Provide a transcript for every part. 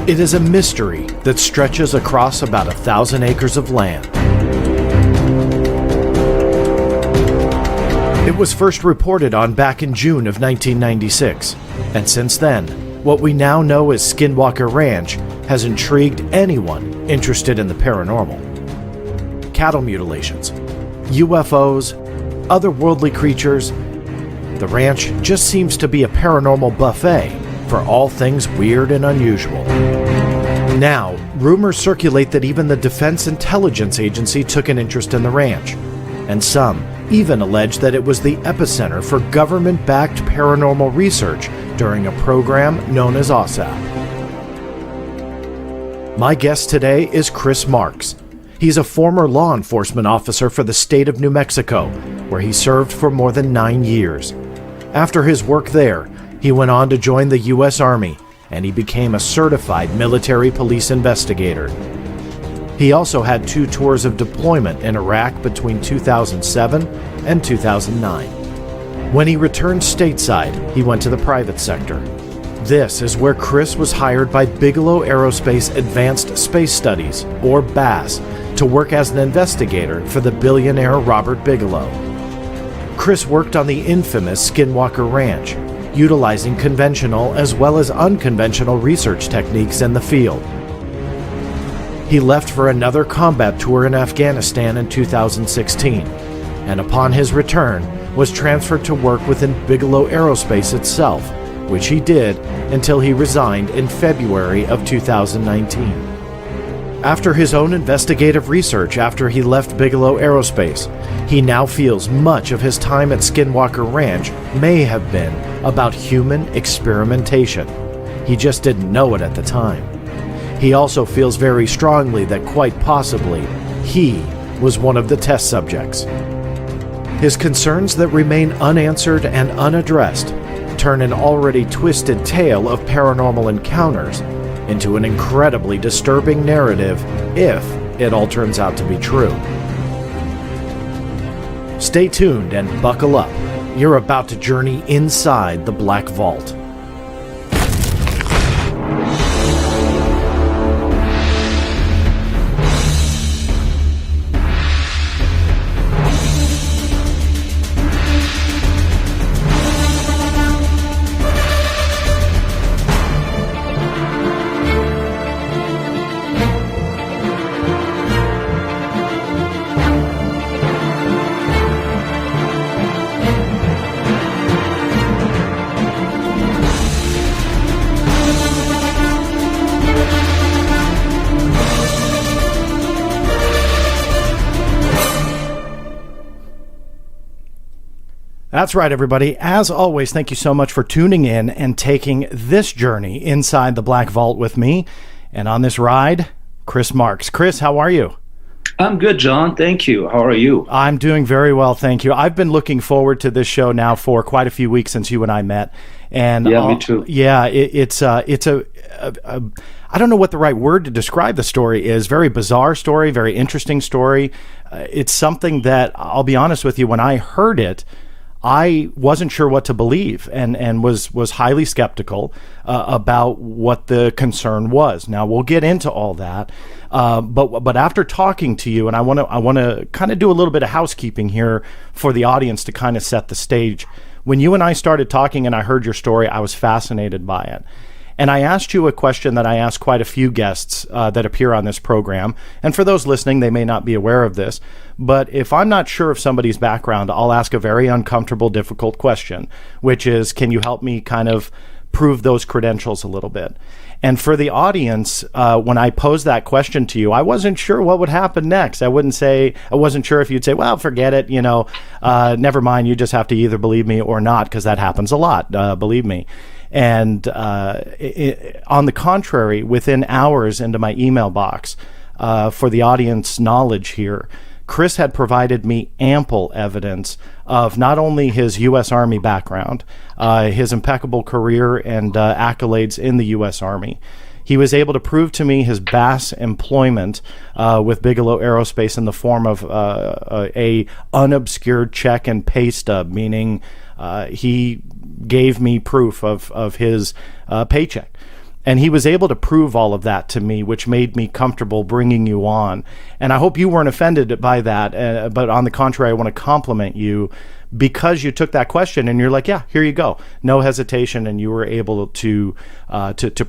It is a mystery that stretches across about 1,000 acres of land. It was first reported on back in June of 1996, and since then, what we now know as Skinwalker Ranch has intrigued anyone interested in the paranormal. Cattle mutilations, UFOs, otherworldly creatures. The ranch just seems to be a paranormal buffet for all things weird and unusual. Now, rumors circulate that even the Defense Intelligence Agency took an interest in the ranch, and some even allege that it was the epicenter for government-backed paranormal research during a program known as AAWSAP. My guest today is Chris Marx. He's a former law enforcement officer for the state of New Mexico, where he served for more than 9 years. After his work there, he went on to join the U.S. Army, and he became a certified military police investigator. He also had 2 tours of deployment in Iraq between 2007 and 2009. When he returned stateside, he went to the private sector. This is where Chris was hired by Bigelow Aerospace Advanced Space Studies, or BASS, to work as an investigator for the billionaire Robert Bigelow. Chris worked on the infamous Skinwalker Ranch, utilizing conventional as well as unconventional research techniques in the field. He left for another combat tour in Afghanistan in 2016, and upon his return was transferred to work within Bigelow Aerospace itself, which he did until he resigned in February of 2019. After his own investigative research after he left Bigelow Aerospace, he now feels much of his time at Skinwalker Ranch may have been about human experimentation. He just didn't know it at the time. He also feels very strongly that quite possibly he was one of the test subjects. His concerns that remain unanswered and unaddressed turn an already twisted tale of paranormal encounters into an incredibly disturbing narrative if it all turns out to be true. Stay tuned and buckle up. You're about to journey inside the Black Vault. That's right, everybody. As always, thank you so much for tuning in and taking this journey inside the Black Vault with me. And on this ride, Chris Marx. Chris, how are you? I'm good, John. Thank you. How are you? I'm doing very well, thank you. I've been looking forward to this show now for quite a few weeks since you and I met. And yeah, me too. Yeah, it's I don't know what the right word to describe the story is. Very bizarre story, very interesting story. It's something that, I'll be honest with you, when I heard it, I wasn't sure what to believe and was highly skeptical about what the concern was. Now we'll get into all that, but after talking to you, and I want to kind of do a little bit of housekeeping here for the audience to kind of set the stage. When you and I started talking and I heard your story, I was fascinated by it. And I asked you a question that I asked quite a few guests that appear on this program. And for those listening, they may not be aware of this. But if I'm not sure of somebody's background, I'll ask a very uncomfortable, difficult question, which is, can you help me kind of prove those credentials a little bit? And for the audience, when I posed that question to you, I wasn't sure what would happen next. I wasn't sure if you'd say, well, forget it, never mind, you just have to either believe me or not, because that happens a lot, believe me. And on the contrary, within hours into my email box, for the audience knowledge here, Chris had provided me ample evidence of not only his U.S. Army background, his impeccable career and accolades in the U.S. Army. He was able to prove to me his BASS employment with Bigelow Aerospace in the form of a unobscured check and pay stub, meaning he gave me proof of his paycheck. And he was able to prove all of that to me, which made me comfortable bringing you on. And I hope you weren't offended by that. But on the contrary, I want to compliment you because you took that question and you're like, yeah, here you go. No hesitation. And you were able to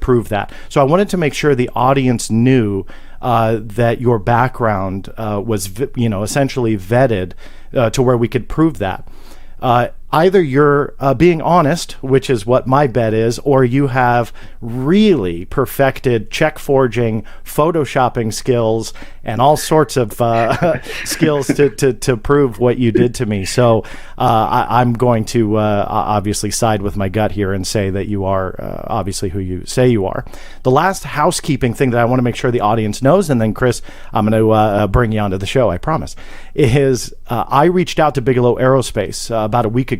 prove that. So I wanted to make sure the audience knew that your background was, essentially vetted to where we could prove that. Either you're being honest, which is what my bet is, or you have really perfected check forging, photoshopping skills, and all sorts of skills to prove what you did to me. So I'm going to obviously side with my gut here and say that you are obviously who you say you are. The last housekeeping thing that I want to make sure the audience knows, and then Chris, I'm going to bring you onto the show, I promise, is I reached out to Bigelow Aerospace about a week ago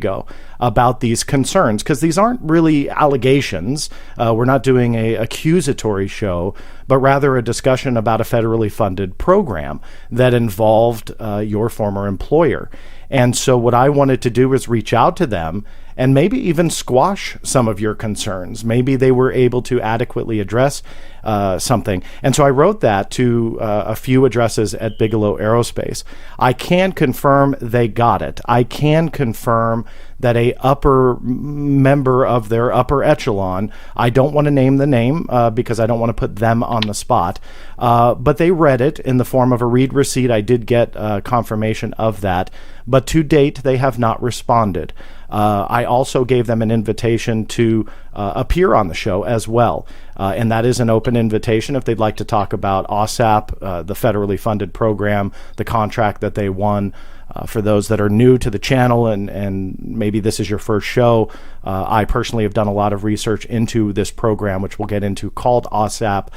about these concerns, because these aren't really allegations. We're not doing a accusatory show, but rather a discussion about a federally funded program that involved your former employer. And so what I wanted to do was reach out to them and maybe even squash some of your concerns. Maybe they were able to adequately address something. And so I wrote that to a few addresses at Bigelow Aerospace. I can confirm they got it. I can confirm that a upper member of their upper echelon, I don't want to name the name because I don't want to put them on the spot, but they read it in the form of a read receipt. I did get confirmation of that, but to date, they have not responded. I also gave them an invitation to appear on the show as well. And that is an open invitation if they'd like to talk about AAWSAP, the federally funded program, the contract that they won. For those that are new to the channel and maybe this is your first show, I personally have done a lot of research into this program, which we'll get into, called AAWSAP.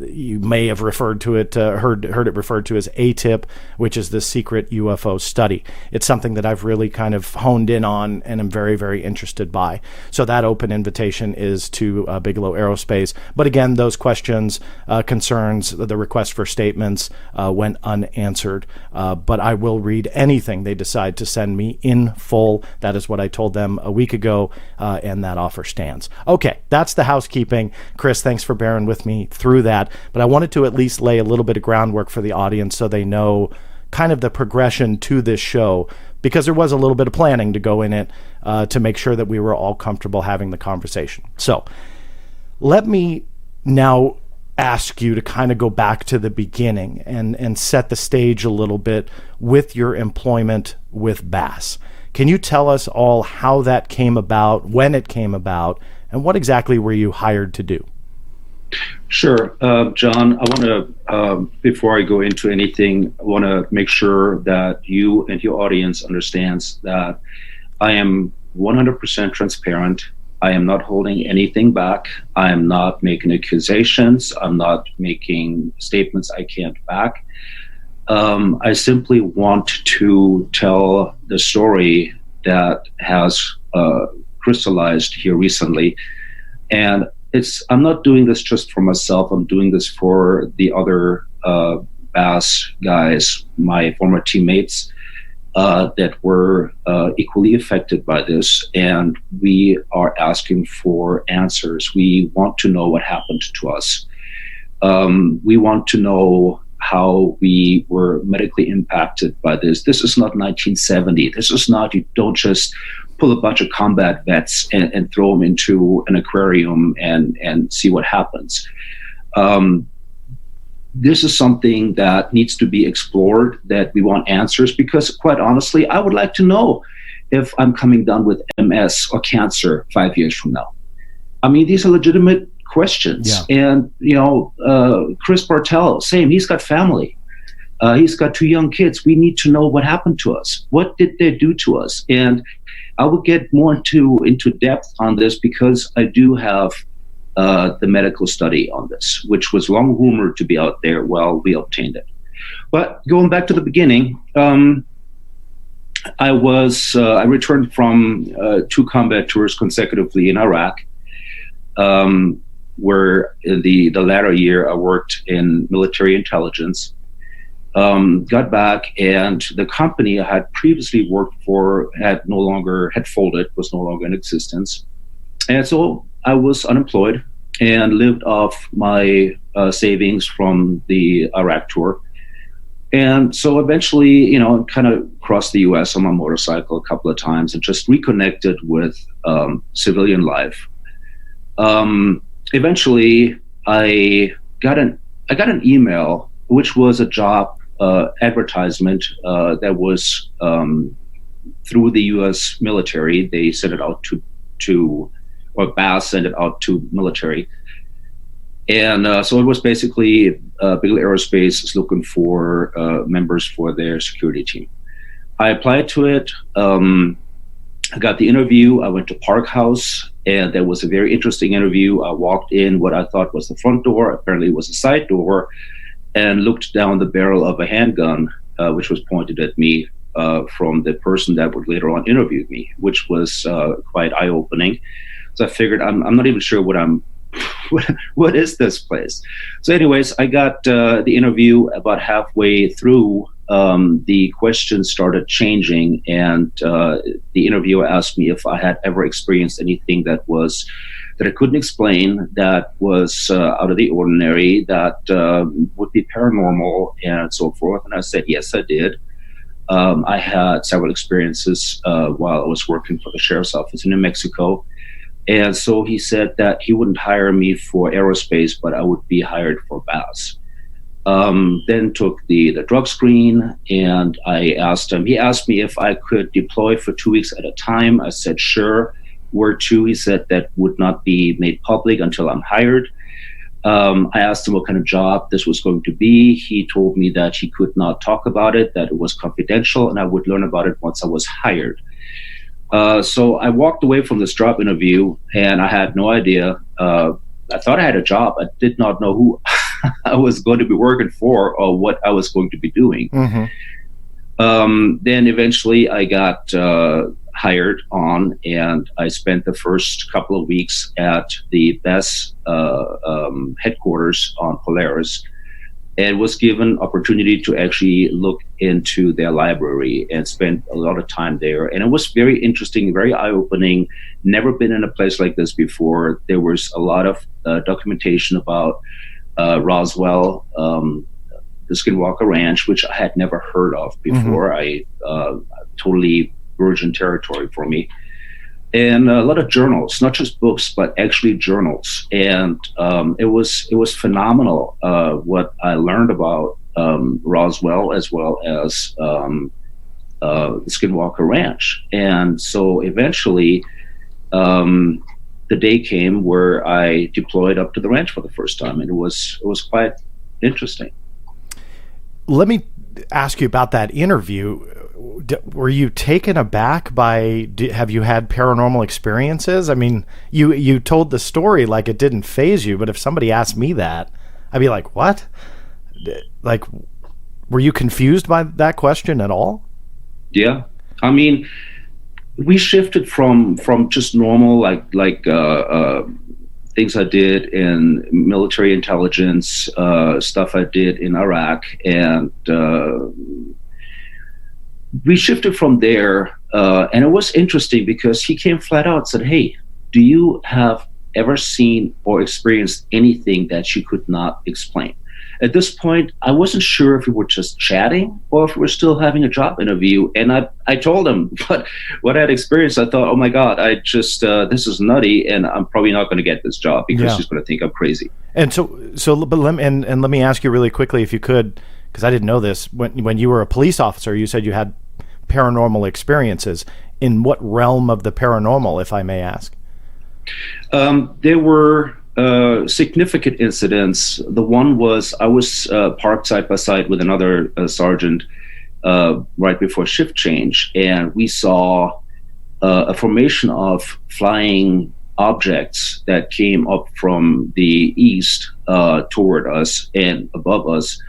You may have referred to it, heard it referred to as ATIP, which is the secret UFO study. It's something that I've really kind of honed in on and am very, very interested by. So that open invitation is to Bigelow Aerospace. But again, those questions, concerns, the request for statements went unanswered. But I will read anything they decide to send me in full. That is what I told them a week ago, and that offer stands. Okay, that's the housekeeping. Chris, thanks for bearing with me through that, but I wanted to at least lay a little bit of groundwork for the audience so they know kind of the progression to this show, because there was a little bit of planning to go in it to make sure that we were all comfortable having the conversation. So let me now ask you to kind of go back to the beginning and set the stage a little bit with your employment with Bass. Can you tell us all how that came about, when it came about, and what exactly were you hired to do? Sure. John, I want to, before I go into anything, I want to make sure that you and your audience understands that I am 100% transparent. I am not holding anything back. I am not making accusations. I'm not making statements I can't back. I simply want to tell the story that has crystallized here recently. And I'm not doing this just for myself. I'm doing this for the other Bass guys, my former teammates, that were equally affected by this. And we are asking for answers. We want to know what happened to us. We want to know how we were medically impacted by this. This is not 1970. This is not, you don't just pull a bunch of combat vets and throw them into an aquarium and see what happens. This is something that needs to be explored, that we want answers, because quite honestly, I would like to know if I'm coming down with MS or cancer 5 years from now. I mean, these are legitimate questions. Yeah. And, Chris Bartel, same, he's got family. He's got 2 young kids. We need to know what happened to us. What did they do to us? And I will get more into depth on this, because I do have the medical study on this, which was long rumored to be out there. Well, we obtained it. But going back to the beginning, I returned from 2 combat tours consecutively in Iraq, where in the latter year I worked in military intelligence. Got back, and the company I had previously worked for had folded, was no longer in existence. And so I was unemployed. and lived off my savings from the Iraq tour. And so eventually, kind of crossed the U.S. on my motorcycle a couple of times and just reconnected with civilian life. Eventually, I got an email, which was a job advertisement that was through the U.S. military. They sent it out or BAS sent it out to military. And so it was basically Bigelow Aerospace is looking for members for their security team. I applied to it. I got the interview. I went to Park House, and that was a very interesting interview. I walked in what I thought was the front door. Apparently it was a side door, and looked down the barrel of a handgun, which was pointed at me from the person that would later on interview me, which was quite eye-opening. So I figured I'm not even sure what is this place? So anyways, I got the interview. About halfway through, the questions started changing, and the interviewer asked me if I had ever experienced anything that I couldn't explain, that was out of the ordinary, that would be paranormal and so forth. And I said, yes, I did. I had several experiences while I was working for the sheriff's office in New Mexico. And so he said that he wouldn't hire me for aerospace, but I would be hired for BAS. Then took the drug screen, and he asked me if I could deploy for 2 weeks at a time. I said, sure. Where to? He said that would not be made public until I'm hired. I asked him what kind of job this was going to be. He told me that he could not talk about it, that it was confidential, and I would learn about it once I was hired. So I walked away from this job interview, and I had no idea. I thought I had a job. I did not know who I was going to be working for or what I was going to be doing. Mm-hmm. Then eventually I got hired on, and I spent the first couple of weeks at the BAS headquarters on Polaris, and was given opportunity to actually look into their library and spend a lot of time there. And it was very interesting, very eye-opening. Never been in a place like this before. There was a lot of documentation about Roswell, the Skinwalker Ranch, which I had never heard of before. Mm-hmm. Totally virgin territory for me. And a lot of journals, not just books, but actually journals. And it was phenomenal what I learned about Roswell, as well as the Skinwalker Ranch. And so eventually the day came where I deployed up to the ranch for the first time, and it was quite interesting. Let me ask you about that interview. Were you taken aback by? Have you had paranormal experiences? I mean, you told the story like it didn't faze you, but if somebody asked me that, I'd be like, "What?" Like, were you confused by that question at all? Yeah, I mean, we shifted from just normal like things I did in military intelligence, stuff I did in Iraq, and we shifted from there. And it was interesting because he came flat out and said, "Hey, do you have ever seen or experienced anything that you could not explain?" At this point, I wasn't sure if we were just chatting or if we were still having a job interview. And I told him what I had experienced. I thought, oh my God, this is nutty, and I'm probably not going to get this job because he's going to think I'm crazy. And but let me ask you really quickly, if you could, because I didn't know this. When you were a police officer, you said you had paranormal experiences. In what realm of the paranormal, if I may ask? There were significant incidents. The one was I was parked side by side with another sergeant right before shift change, and we saw a formation of flying objects that came up from the east toward us and above us.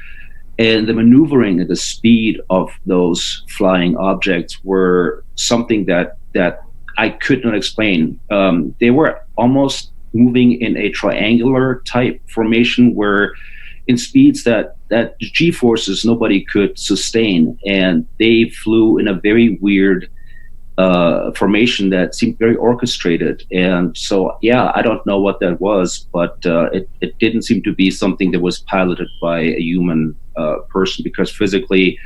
And the maneuvering and the speed of those flying objects were something that I could not explain. They were almost moving in a triangular type formation, where in speeds that G-forces nobody could sustain, and they flew in a very weird formation that seemed very orchestrated. And so, yeah, I don't know what that was, but it didn't seem to be something that was piloted by a human person, because physically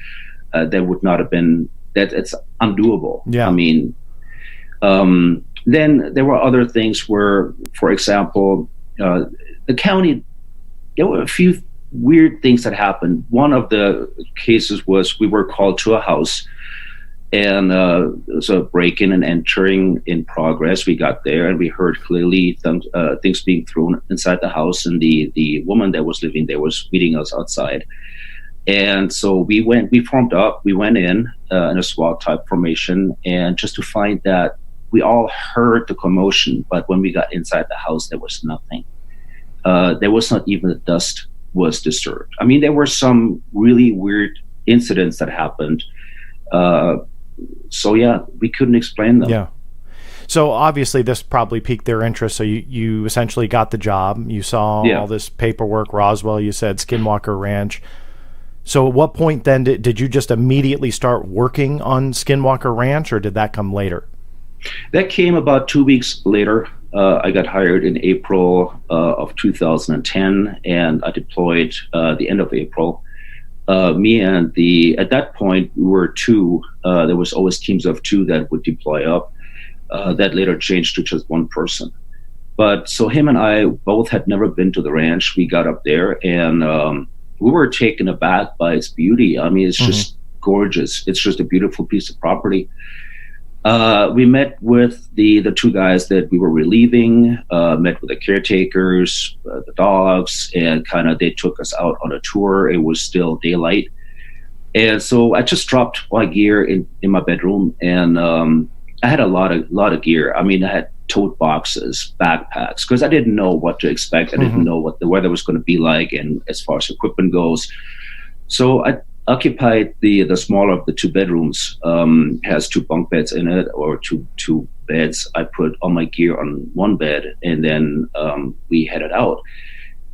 that would not have been, that it's undoable. Yeah. I mean, then there were other things where, for example, the county, there were a few weird things that happened. One of the cases was we were called to a house, and there was a break-in and entering in progress. We got there and we heard clearly things being thrown inside the house, and the woman that was living there was meeting us outside. And so we formed up, we went in a SWAT type formation, and just to find that we all heard the commotion, but when we got inside the house, there was nothing. There was not even the dust was disturbed. I mean, there were some really weird incidents that happened. So yeah, we couldn't explain them. Yeah. So obviously this probably piqued their interest. So you essentially got the job. You saw all this paperwork, Roswell, you said, Skinwalker Ranch. So at what point then did you just immediately start working on Skinwalker Ranch, or did that come later? That came about 2 weeks later. I got hired in April of 2010, and I deployed the end of April. Me and at that point, we were two. There was always teams of two that would deploy up. That later changed to just one person. But so him and I both had never been to the ranch. We got up there, and we were taken aback by its beauty. I mean, it's just gorgeous. It's just a beautiful piece of property. We met with the two guys that we were relieving, met with the caretakers, the dogs, and kind of they took us out on a tour. It was still daylight. And so I just dropped my gear in my bedroom, and I had a lot of gear. I mean, I had tote boxes, backpacks, because I didn't know what to expect. I didn't know what the weather was going to be like, and as far as equipment goes. So I occupied the smaller of the two bedrooms, has two bunk beds in it, or two beds. I put all my gear on one bed, and then we headed out.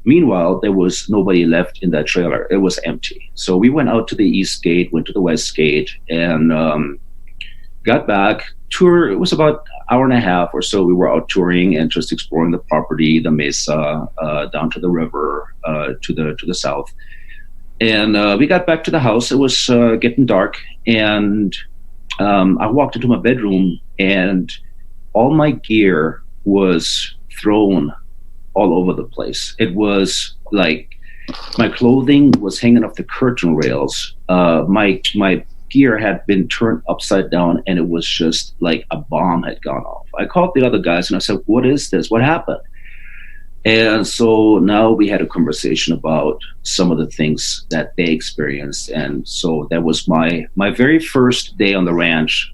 Meanwhile, there was nobody left in that trailer. It was empty. So we went out to the east gate, went to the west gate, and got back. Tour, it was about an hour and a half or so. We were out touring and just exploring the property, the mesa, down to the river, to the south. And we got back to the house. It was getting dark, and I walked into my bedroom, and all my gear was thrown all over the place. It was like my clothing was hanging off the curtain rails. My gear had been turned upside down, and it was just like a bomb had gone off. I called the other guys and I said, "What is this? What happened?" And so now we had a conversation about some of the things that they experienced. And so that was my very first day on the ranch.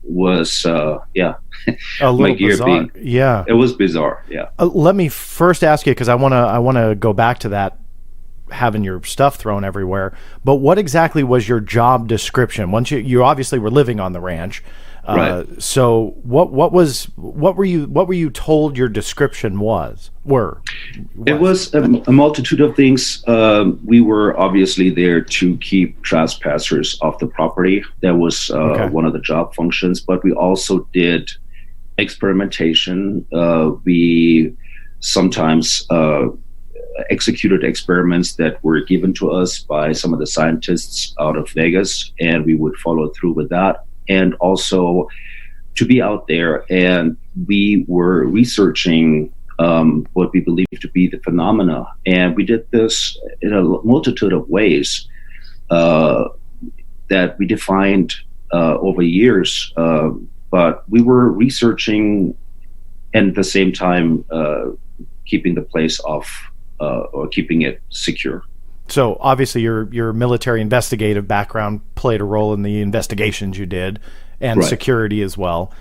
Was a little my gear bizarre. It was bizarre. Yeah. Let me first ask you, because I want to go back to that, having your stuff thrown everywhere. But what exactly was your job description? Once you obviously were living on the ranch, right. So what were you told your description was? It was a multitude of things. We were obviously there to keep trespassers off the property. That was one of the job functions. But we also did experimentation. We sometimes executed experiments that were given to us by some of the scientists out of Vegas, and we would follow through with that. And also to be out there, and we were researching what we believe to be the phenomena. And we did this in a multitude of ways that we defined over years. But we were researching and at the same time keeping the place off or keeping it secure. So obviously your military investigative background played a role in the investigations you did, and security as well.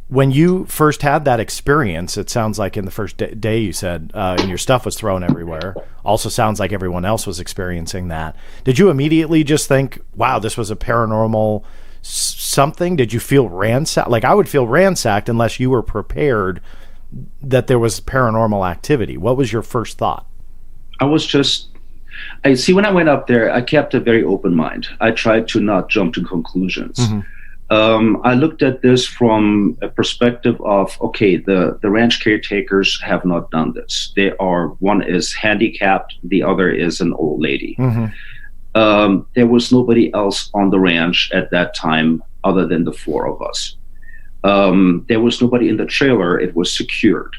When you first had that experience, it sounds like in the first day you said, and your stuff was thrown everywhere. Also sounds like everyone else was experiencing that. Did you immediately just think, wow, this was a paranormal something? Did you feel ransacked? Like I would feel ransacked unless you were prepared that there was paranormal activity. What was your first thought? I see, when I went up there, I kept a very open mind. I tried to not jump to conclusions. I looked at this from a perspective of, okay, the ranch caretakers have not done this. One is handicapped, the other is an old lady. There was nobody else on the ranch at that time other than the four of us. There was nobody in the trailer. It was secured.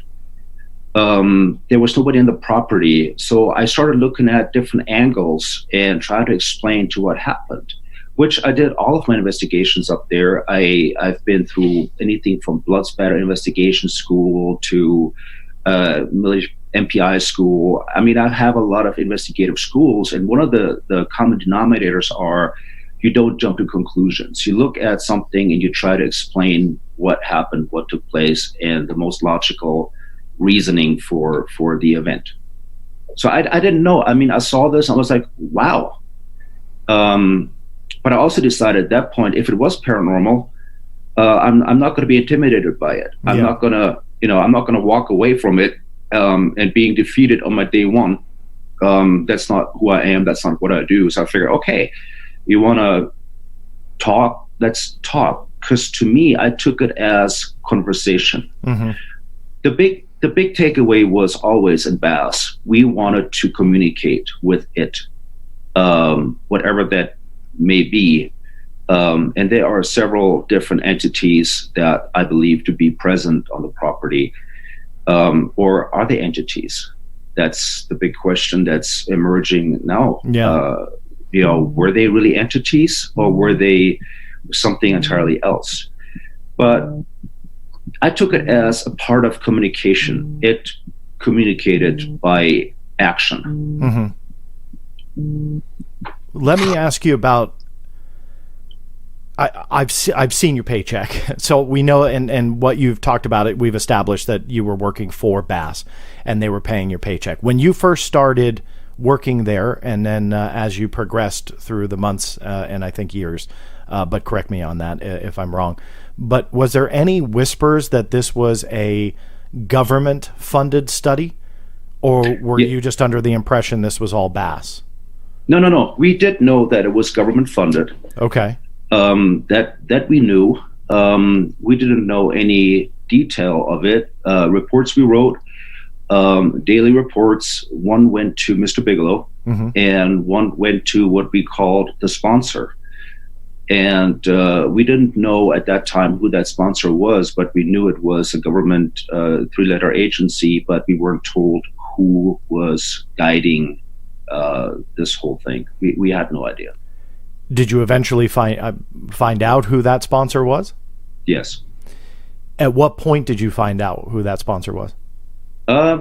There was nobody in the property. So I started looking at different angles and trying to explain to what happened, which I did all of my investigations up there. I've been through anything from blood spatter investigation school to military MPI school. I mean, I have a lot of investigative schools, and one of the common denominators are you don't jump to conclusions. You look at something and you try to explain what happened, what took place, and the most logical reasoning for the event. So I didn't know. I mean, I saw this and I was like, wow. But I also decided at that point, if it was paranormal, I'm not going to be intimidated by it. I'm not going to walk away from it and being defeated on my day one. That's not who I am. That's not what I do. So I figured, okay, you want to talk? Let's talk. Because to me, I took it as conversation. The big takeaway was always in Bass, we wanted to communicate with it, whatever that may be. And there are several different entities that I believe to be present on the property. Or are they entities? That's the big question that's emerging now. Were they really entities or were they something entirely else? But I took it as a part of communication. It communicated by action. Let me ask you about. I've seen your paycheck, so we know, and what you've talked about it. We've established that you were working for Bass, and they were paying your paycheck when you first started working there, and then as you progressed through the months and I think years. But correct me on that if I'm wrong. But was there any whispers that this was a government-funded study, or were you just under the impression this was all Bass? No. We did know that it was government-funded. Okay. That we knew. We didn't know any detail of it. Reports we wrote, daily reports. One went to Mr. Bigelow, and one went to what we called the sponsor. And we didn't know at that time who that sponsor was, but we knew it was a government three-letter agency, but we weren't told who was guiding this whole thing. We had no idea. Did you eventually find out who that sponsor was? Yes. At what point did you find out who that sponsor was?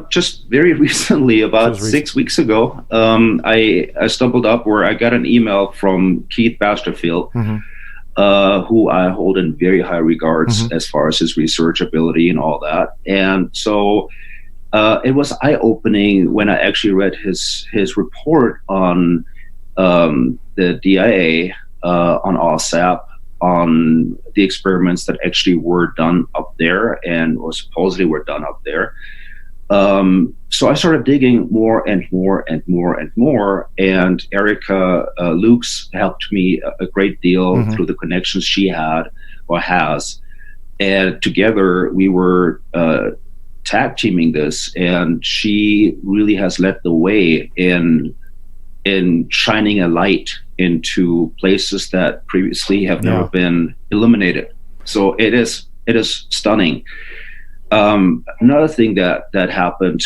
Just very recently, about 6 weeks ago. I stumbled up where I got an email from Keith Basterfield, who I hold in very high regards as far as his research ability and all that. And so it was eye-opening when I actually read his report on the DIA, on AAWSAP, on the experiments that actually were done up there or supposedly were done up there. So I started digging more and more and more and more, and Erica Lukes helped me a great deal through the connections she had or has, and together we were tag teaming this, and she really has led the way in shining a light into places that previously have never been illuminated. So it is stunning. Another thing that happened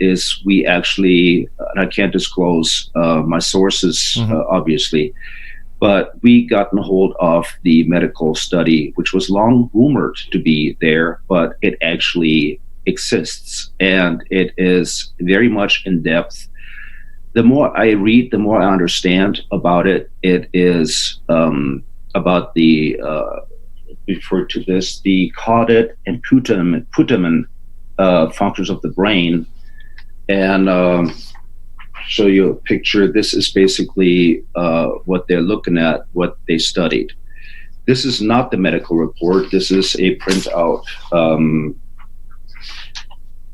is we actually, and I can't disclose my sources, obviously, but we got a hold of the medical study, which was long rumored to be there, but it actually exists, and it is very much in depth. The more I read, the more I understand about it. It is about the refer to this, the caudate and putamen functions of the brain. And show you a picture. This is basically what they're looking at, what they studied. This is not the medical report. This is a printout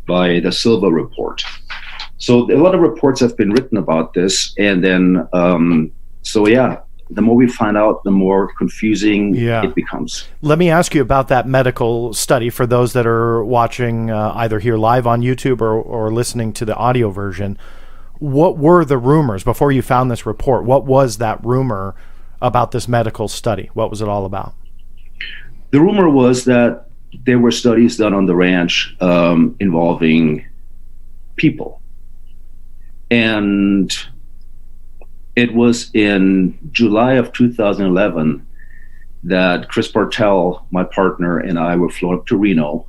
by the Silva report. So a lot of reports have been written about this. And then, the more we find out, the more confusing Yeah. it becomes. Let me ask you about that medical study for those that are watching either here live on YouTube or listening to the audio version. What were the rumors before you found this report? What was that rumor about this medical study? What was it all about? The rumor was that there were studies done on the ranch involving people. And it was in July of 2011 that Chris Bartell, my partner, and I were flown up to Reno,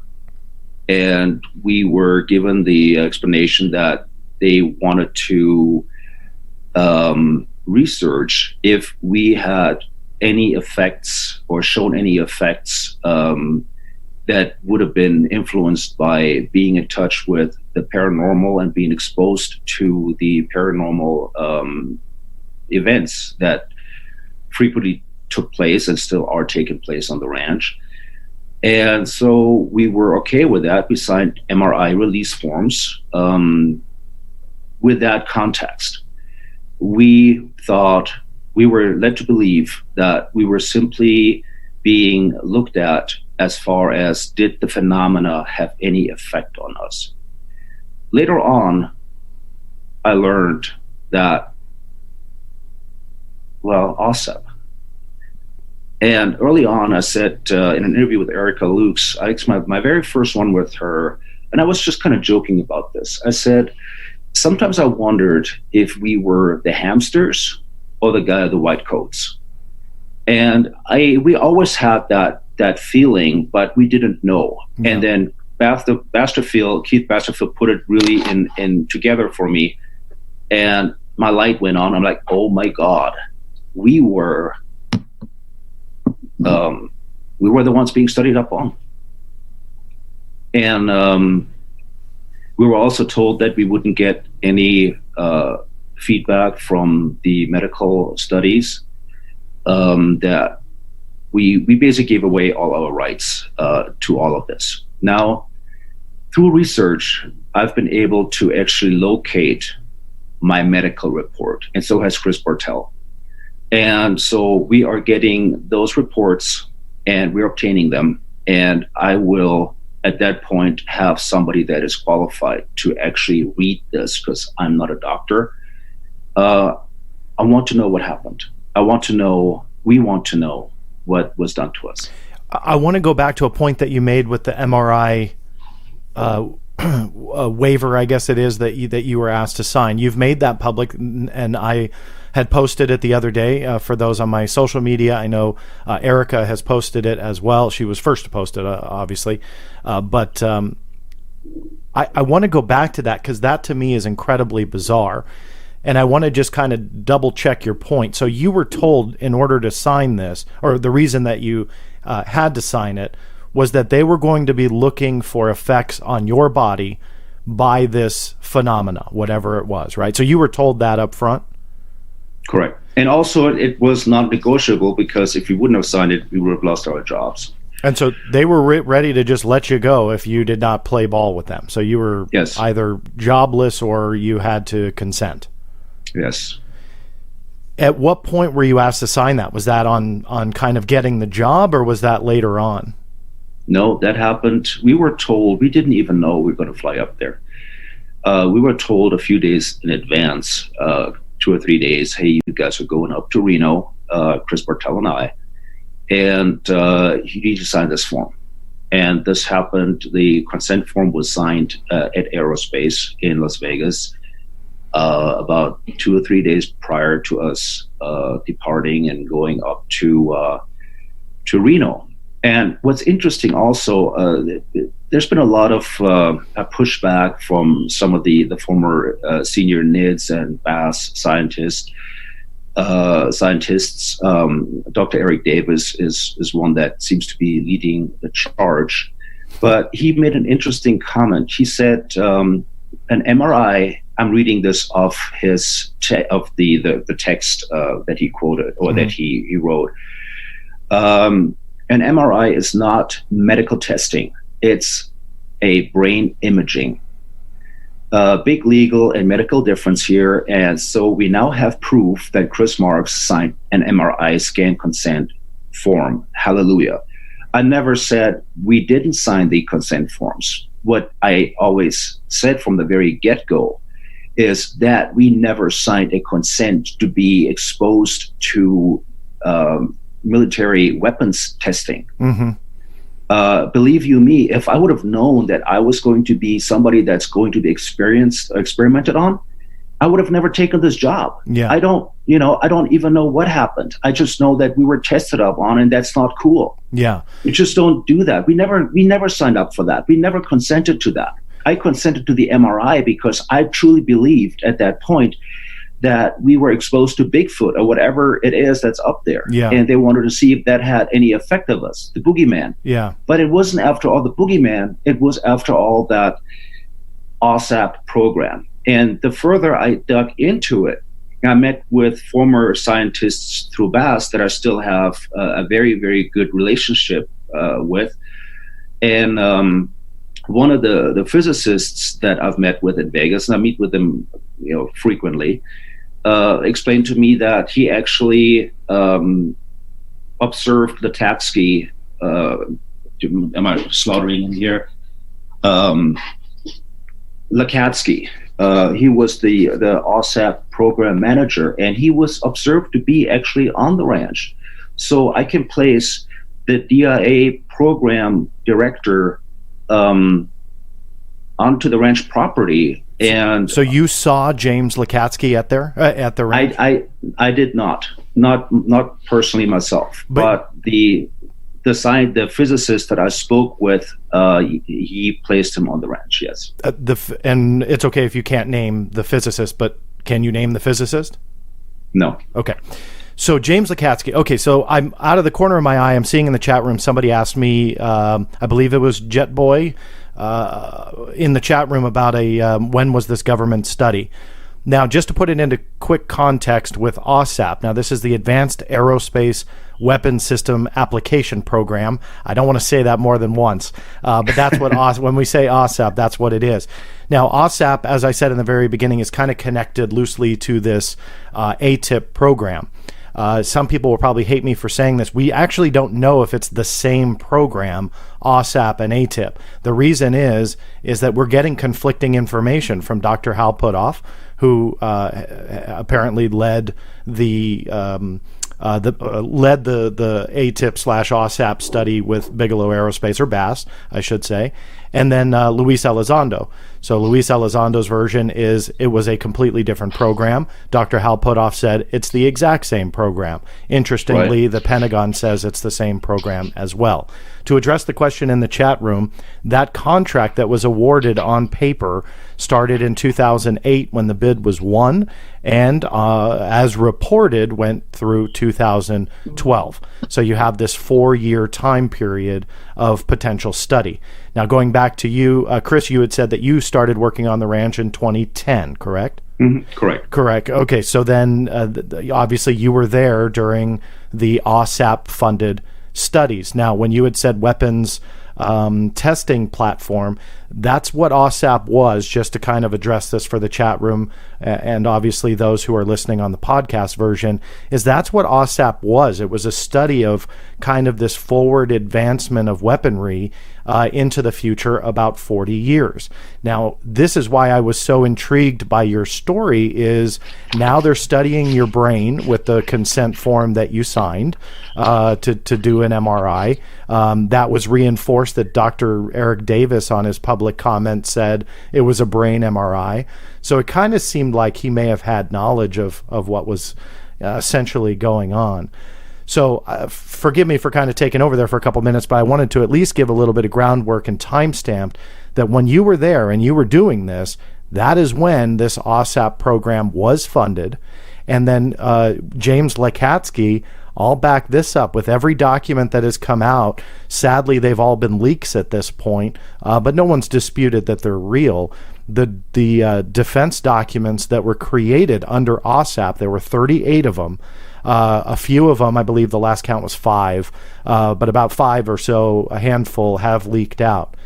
and we were given the explanation that they wanted to research if we had any effects or shown any effects that would have been influenced by being in touch with the paranormal and being exposed to the paranormal events that frequently took place and still are taking place on the ranch. And so we were okay with that. We signed MRI release forms with that context. We thought, we were led to believe that we were simply being looked at as far as, did the phenomena have any effect on us? Later on, I learned that, well, AAWSAP. And early on, I said in an interview with Erica Lukes, my very first one with her, and I was just kind of joking about this. I said, sometimes I wondered if we were the hamsters or the guy in the white coats. And we always had that feeling, but we didn't know. Yeah. And then Keith Basterfield put it really in together for me. And my light went on. I'm like, oh my God, we were the ones being studied up on. And we were also told that we wouldn't get any feedback from the medical studies, that we basically gave away all our rights to all of this. Now, through research, I've been able to actually locate my medical report, and so has Chris Bartell. And so we are getting those reports and we're obtaining them, and I will at that point have somebody that is qualified to actually read this, because I'm not a doctor. I want to know what happened. we want to know what was done to us. I want to go back to a point that you made with the MRI waiver, I guess it is, that you were asked to sign. You've made that public, and I had posted it the other day for those on my social media. I know Erica has posted it as well. She was first to post it, obviously. But I want to go back to that, because that to me is incredibly bizarre. And I want to just kind of double check your point. So you were told, in order to sign this, or the reason that you had to sign it, was that they were going to be looking for effects on your body by this phenomena, whatever it was, right? So you were told that up front? Correct. And also it was not negotiable, because if we wouldn't have signed it, we would have lost our jobs. And so they were ready to just let you go if you did not play ball with them. So you were either jobless or you had to consent. Yes. At what point were you asked to sign that? Was that on kind of getting the job, or was that later on? No, that happened. We were told, we didn't even know we were going to fly up there. We were told a few days in advance, 2 or 3 days, hey, you guys are going up to Reno, Chris Bartell and I, and you need to sign this form. And this happened, the consent form was signed at Aerospace in Las Vegas about 2 or 3 days prior to us departing and going up to Reno. And what's interesting also, there's been a lot of pushback from some of the former senior NIDS and BAS scientists. Dr. Eric Davis is one that seems to be leading the charge. But he made an interesting comment. He said, an MRI, I'm reading this off the text that he quoted, or that he wrote. An MRI is not medical testing. It's a brain imaging. big legal and medical difference here. And so we now have proof that Chris Marx signed an MRI scan consent form. Hallelujah. I never said we didn't sign the consent forms. What I always said from the very get-go is that we never signed a consent to be exposed to military weapons testing. Mm-hmm. Believe you me, if I would have known that I was going to be somebody that's going to be experimented on, I would have never taken this job. Yeah. I don't even know what happened. I just know that we were tested up on, and that's not cool. Yeah. We just don't do that. We never signed up for that. We never consented to that. I consented to the MRI because I truly believed at that point that we were exposed to Bigfoot or whatever it is that's up there. Yeah. And they wanted to see if that had any effect of us, the boogeyman. Yeah. But it wasn't after all the boogeyman. It was after all that AAWSAP program. And the further I dug into it, I met with former scientists through BASS that I still have a very, very good relationship with. And one of the physicists that I've met with in Vegas, and I meet with them frequently, explained to me that he actually observed Latatsky. Am I slaughtering in here? Latatsky. He was the AAWSAP program manager, and he was observed to be actually on the ranch. So I can place the DIA program director onto the ranch property. And so you saw James Latatsky at the ranch? I did not personally myself, but the physicist that I spoke with, he placed him on the ranch. Yes. And it's okay if you can't name the physicist, but can you name the physicist? No. Okay. So James Latatsky. Okay, so I'm out of the corner of my eye. I'm seeing in the chat room somebody asked me. I believe it was Jet Boy in the chat room about when was this government study. Now, just to put it into quick context with AAWSAP, now this is the Advanced Aerospace Weapons System Application Program. I don't want to say that more than once, but that's what when we say AAWSAP, that's what it is. Now, AAWSAP, as I said in the very beginning, is kind of connected loosely to this ATIP program. Some people will probably hate me for saying this. We actually don't know if it's the same program, AAWSAP and ATIP. The reason is that we're getting conflicting information from Dr. Hal Puthoff, who apparently led the ATIP/AAWSAP study with Bigelow Aerospace, or BASS, I should say, and then Luis Elizondo. So Luis Elizondo's version is it was a completely different program. Dr. Hal Puthoff said it's the exact same program. Interestingly, right. The Pentagon says it's the same program as well. To address the question in the chat room, that contract that was awarded on paper started in 2008 when the bid was won, and as reported, went through 2012. So you have this 4-year time period of potential study. Now, going back to you, Chris, you had said that you started working on the ranch in 2010, correct? Mm-hmm. Correct. Okay, so then obviously you were there during the AAWSAP-funded studies. Now, when you had said weapons testing platform, that's what AAWSAP was, just to kind of address this for the chat room and obviously those who are listening on the podcast version, is that's what AAWSAP was. It was a study of kind of this forward advancement of weaponry into the future about 40 years. Now, this is why I was so intrigued by your story, is now they're studying your brain with the consent form that you signed to do an MRI. That was reinforced that Dr. Eric Davis on his public comment said it was a brain MRI. So it kind of seemed like he may have had knowledge of what was essentially going on. So forgive me for kind of taking over there for a couple minutes, but I wanted to at least give a little bit of groundwork and timestamp that when you were there and you were doing this, that is when this AAWSAP program was funded. And then James Latatsky, I'll back this up with every document that has come out. Sadly, they've all been leaks at this point, but no one's disputed that they're real. The defense documents that were created under AAWSAP, there were 38 of them. A few of them, I believe the last count was 5, but about 5 or so, a handful, have leaked out.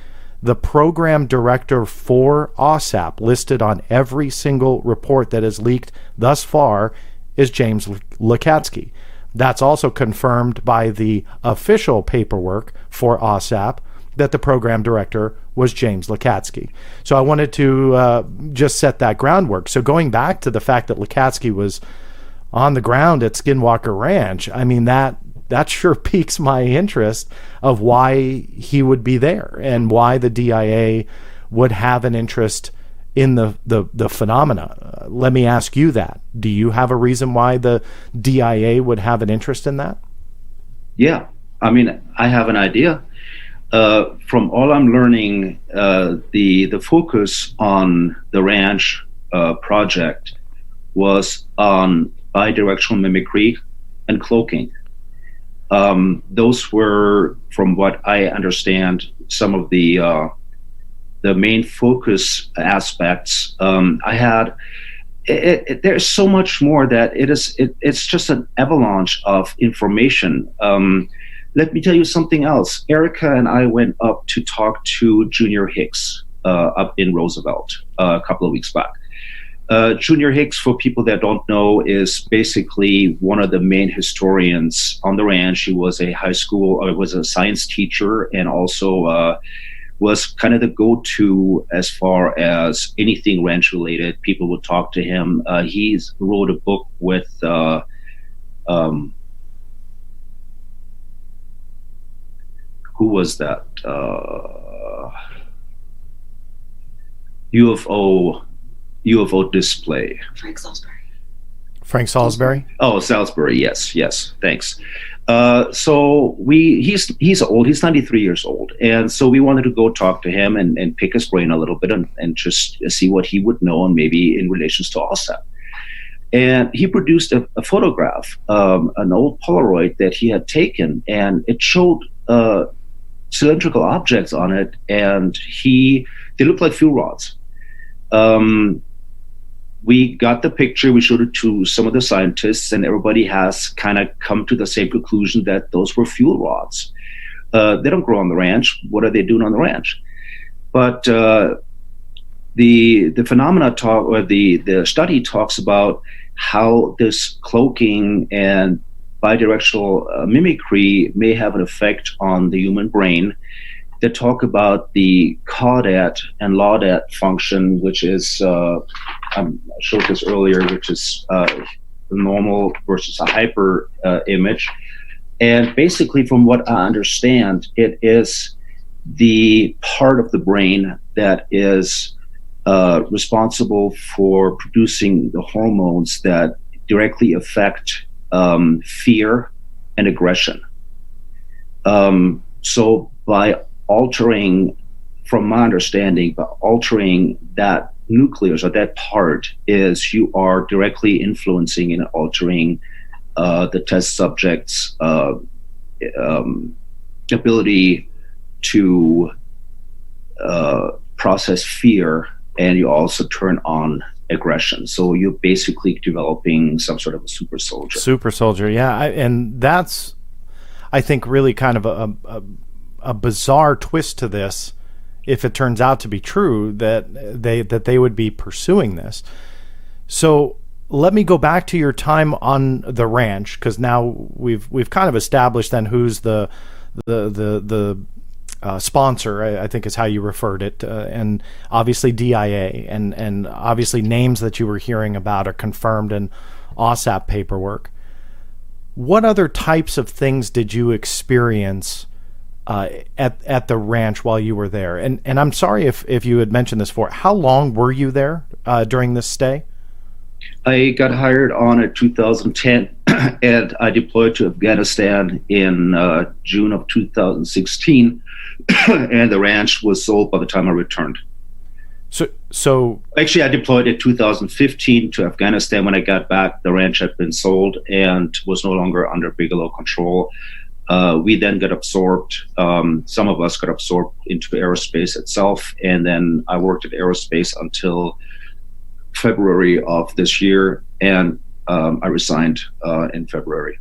the program director for AAWSAP, listed on every single report that is leaked thus far, is James Lakatsky. That's also confirmed by the official paperwork for AAWSAP that the program director was James Lakatsky. So I wanted to just set that groundwork. So going back to the fact that Lakatsky was on the ground at Skinwalker Ranch, I mean, that sure piques my interest of why he would be there and why the DIA would have an interest in the phenomena. Let me ask you that. Do you have a reason why the DIA would have an interest in that? Yeah, I mean, I have an idea. From all I'm learning, the focus on the ranch project was on bidirectional mimicry and cloaking. Those were, from what I understand, some of the main focus aspects. There's so much more that it's just an avalanche of information. Let me tell you something else. Erica and I went up to talk to Junior Hicks up in Roosevelt a couple of weeks back. Junior Hicks, for people that don't know, is basically one of the main historians on the ranch. He was a was a science teacher, and also was kind of the go-to as far as anything ranch related. People would talk to him. He's wrote a book with who was that? UFO display. Frank Salisbury? Oh, Salisbury. Yes. Thanks. So he's old. He's 93 years old, and so we wanted to go talk to him and pick his brain a little bit and just see what he would know, and maybe in relations to AAWSAP. And he produced a photograph, an old Polaroid that he had taken, and it showed cylindrical objects on it, and they looked like fuel rods. We got the picture, we showed it to some of the scientists, and everybody has kind of come to the same conclusion that those were fuel rods. They don't grow on the ranch. What are they doing on the ranch? But the phenomena the study talks about how this cloaking and bidirectional mimicry may have an effect on the human brain. They talk about the caudate and laudate function, which is, I showed this earlier, which is the normal versus a hyper image. And basically, from what I understand, it is the part of the brain that is responsible for producing the hormones that directly affect fear and aggression. So by altering, from my understanding, by altering that nucleus or that part, is you are directly influencing and altering the test subject's ability to process fear, and you also turn on aggression. So you're basically developing some sort of a super soldier. Super soldier, yeah. And that's, I think, really kind of a bizarre twist to this, if it turns out to be true that they would be pursuing this. So let me go back to your time on the ranch, because now we've kind of established then who's the sponsor, I think is how you referred it, and obviously DIA, and obviously names that you were hearing about are confirmed in AAWSAP paperwork. What other types of things did you experience at the ranch while you were there? And I'm sorry if you had mentioned this before. How long were you there during this stay? I got hired on in 2010, and I deployed to Afghanistan in June of 2016, and the ranch was sold by the time I returned. So actually, I deployed in 2015 to Afghanistan. When I got back, the ranch had been sold and was no longer under Bigelow control. We then got absorbed. Some of us got absorbed into aerospace itself, and then I worked at aerospace until February of this year, and I resigned in February.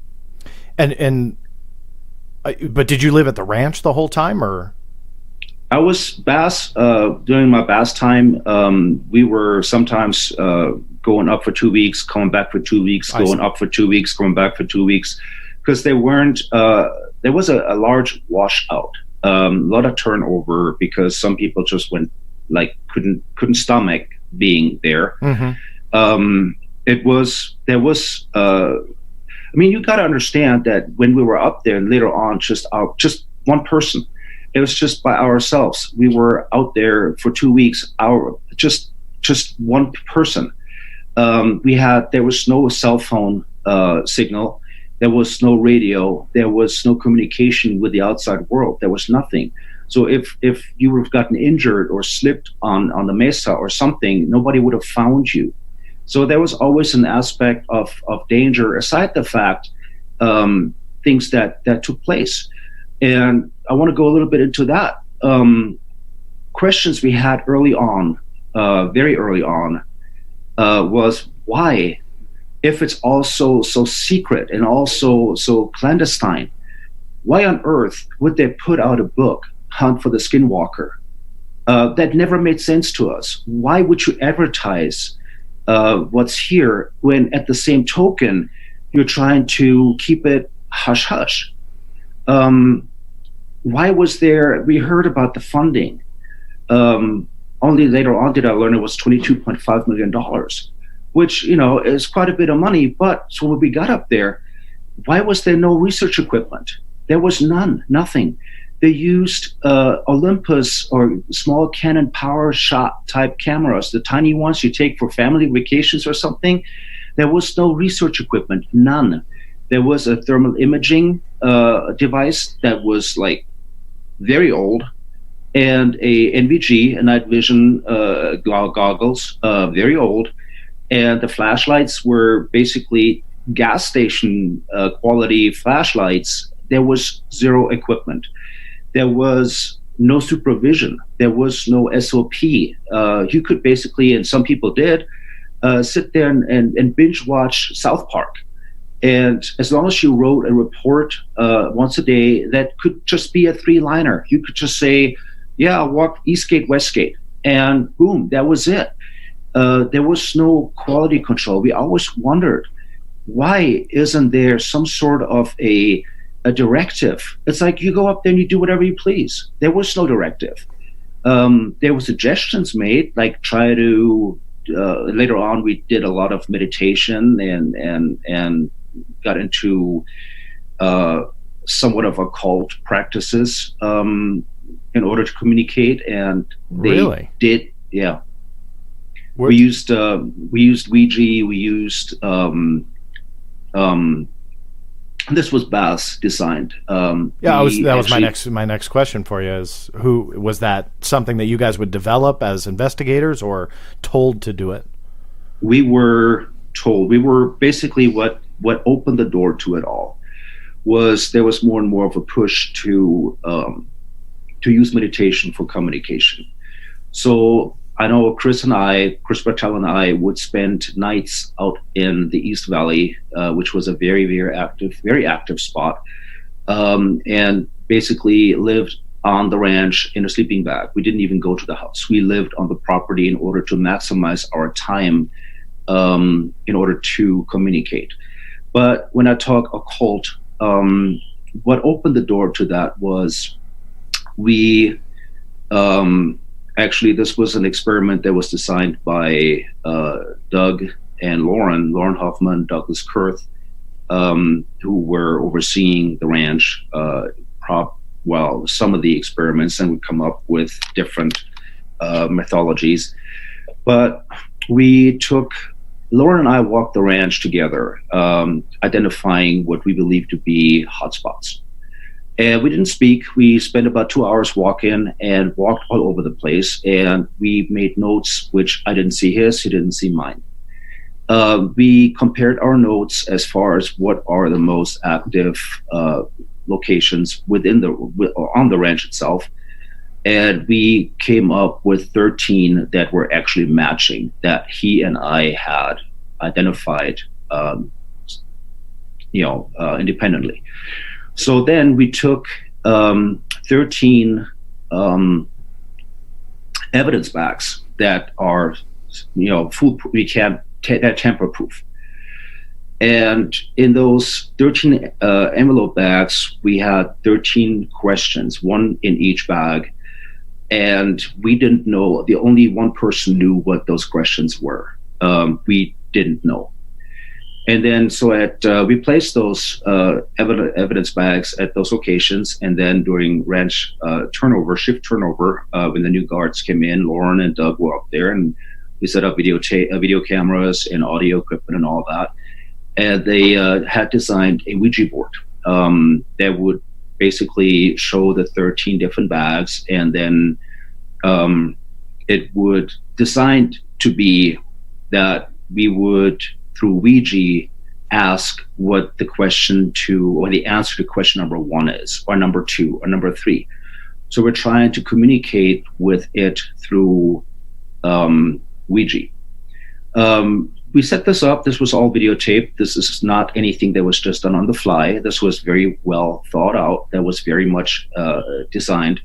But did you live at the ranch the whole time, or? I was bass during my bass time. We were sometimes going up for 2 weeks, coming back for 2 weeks, going up for 2 weeks, going back for 2 weeks, because they weren't. There was a large washout, a lot of turnover because some people just went like couldn't stomach being there. There was. I mean, you got to understand that when we were up there and later on, just one person. It was just by ourselves. We were out there for 2 weeks. Just one person. There was no cell phone signal. There was no radio. There was no communication with the outside world. There was nothing. So if you would have gotten injured or slipped on the mesa or something, nobody would have found you. So there was always an aspect of danger, aside the fact things that took place. And I want to go a little bit into that. Questions we had early on, very early on, was why, if it's also so secret and also so clandestine, why on earth would they put out a book, Hunt for the Skinwalker? That never made sense to us. Why would you advertise what's here when at the same token you're trying to keep it hush-hush? Why was there? We heard about the funding. Only later on did I learn it was $22.5 million, which, is quite a bit of money. But so when we got up there, why was there no research equipment? There was nothing. They used Olympus or small Canon power shot type cameras, the tiny ones you take for family vacations or something. There was no research equipment, none. There was a thermal imaging device that was like very old, and a NVG, a night vision goggles, very old, and the flashlights were basically gas station quality flashlights. There was zero equipment. There was no supervision. There was no SOP. You could basically, and some people did, sit there and binge watch South Park. And as long as you wrote a report once a day, that could just be a 3-liner. You could just say, yeah, I'll walk Eastgate, Westgate, and boom, that was it. There was no quality control. We always wondered, why isn't there some sort of a directive? It's like you go up there and you do whatever you please. There was no directive. There were suggestions made, like try to, later on we did a lot of meditation and got into somewhat of occult practices in order to communicate, and they really did, yeah. We used Ouija. We used this was Bass designed. That was my next question for you. Is who was that? Something that you guys would develop as investigators, or told to do it? We were told. We were basically what opened the door to it all. There was more and more of a push to use meditation for communication. So I know Chris Bartel and I would spend nights out in the East Valley, which was a very, very active spot, and basically lived on the ranch in a sleeping bag. We didn't even go to the house. We lived on the property in order to maximize our time in order to communicate. But when I talk occult, what opened the door to that was actually, this was an experiment that was designed by Doug and Lauren Hoffman, Douglas Kurth, who were overseeing the ranch, some of the experiments, and would come up with different methodologies. But Lauren and I walked the ranch together, identifying what we believe to be hotspots. And we didn't speak. We spent about 2 hours walking and walked all over the place. And we made notes, which I didn't see his, he didn't see mine. We compared our notes as far as what are the most active locations on the ranch itself. And we came up with 13 that were actually matching, that he and I had identified, independently. So then we took 13 evidence bags that are, food, we can't that tamper proof. And in those 13 envelope bags, we had 13 questions, one in each bag. And we didn't know, the only one person knew what those questions were. We didn't know. And then we placed those evidence bags at those locations. And then during ranch shift turnover, when the new guards came in, Lauren and Doug were up there, and we set up video cameras and audio equipment and all that. And they had designed a Ouija board that would basically show the 13 different bags, and then it would designed to be that we would, through Ouija, ask what the question or the answer to question number 1 is, or number 2, or number 3. So we're trying to communicate with it through Ouija. We set this up. This was all videotaped. This is not anything that was just done on the fly. This was very well thought out. That was very much designed.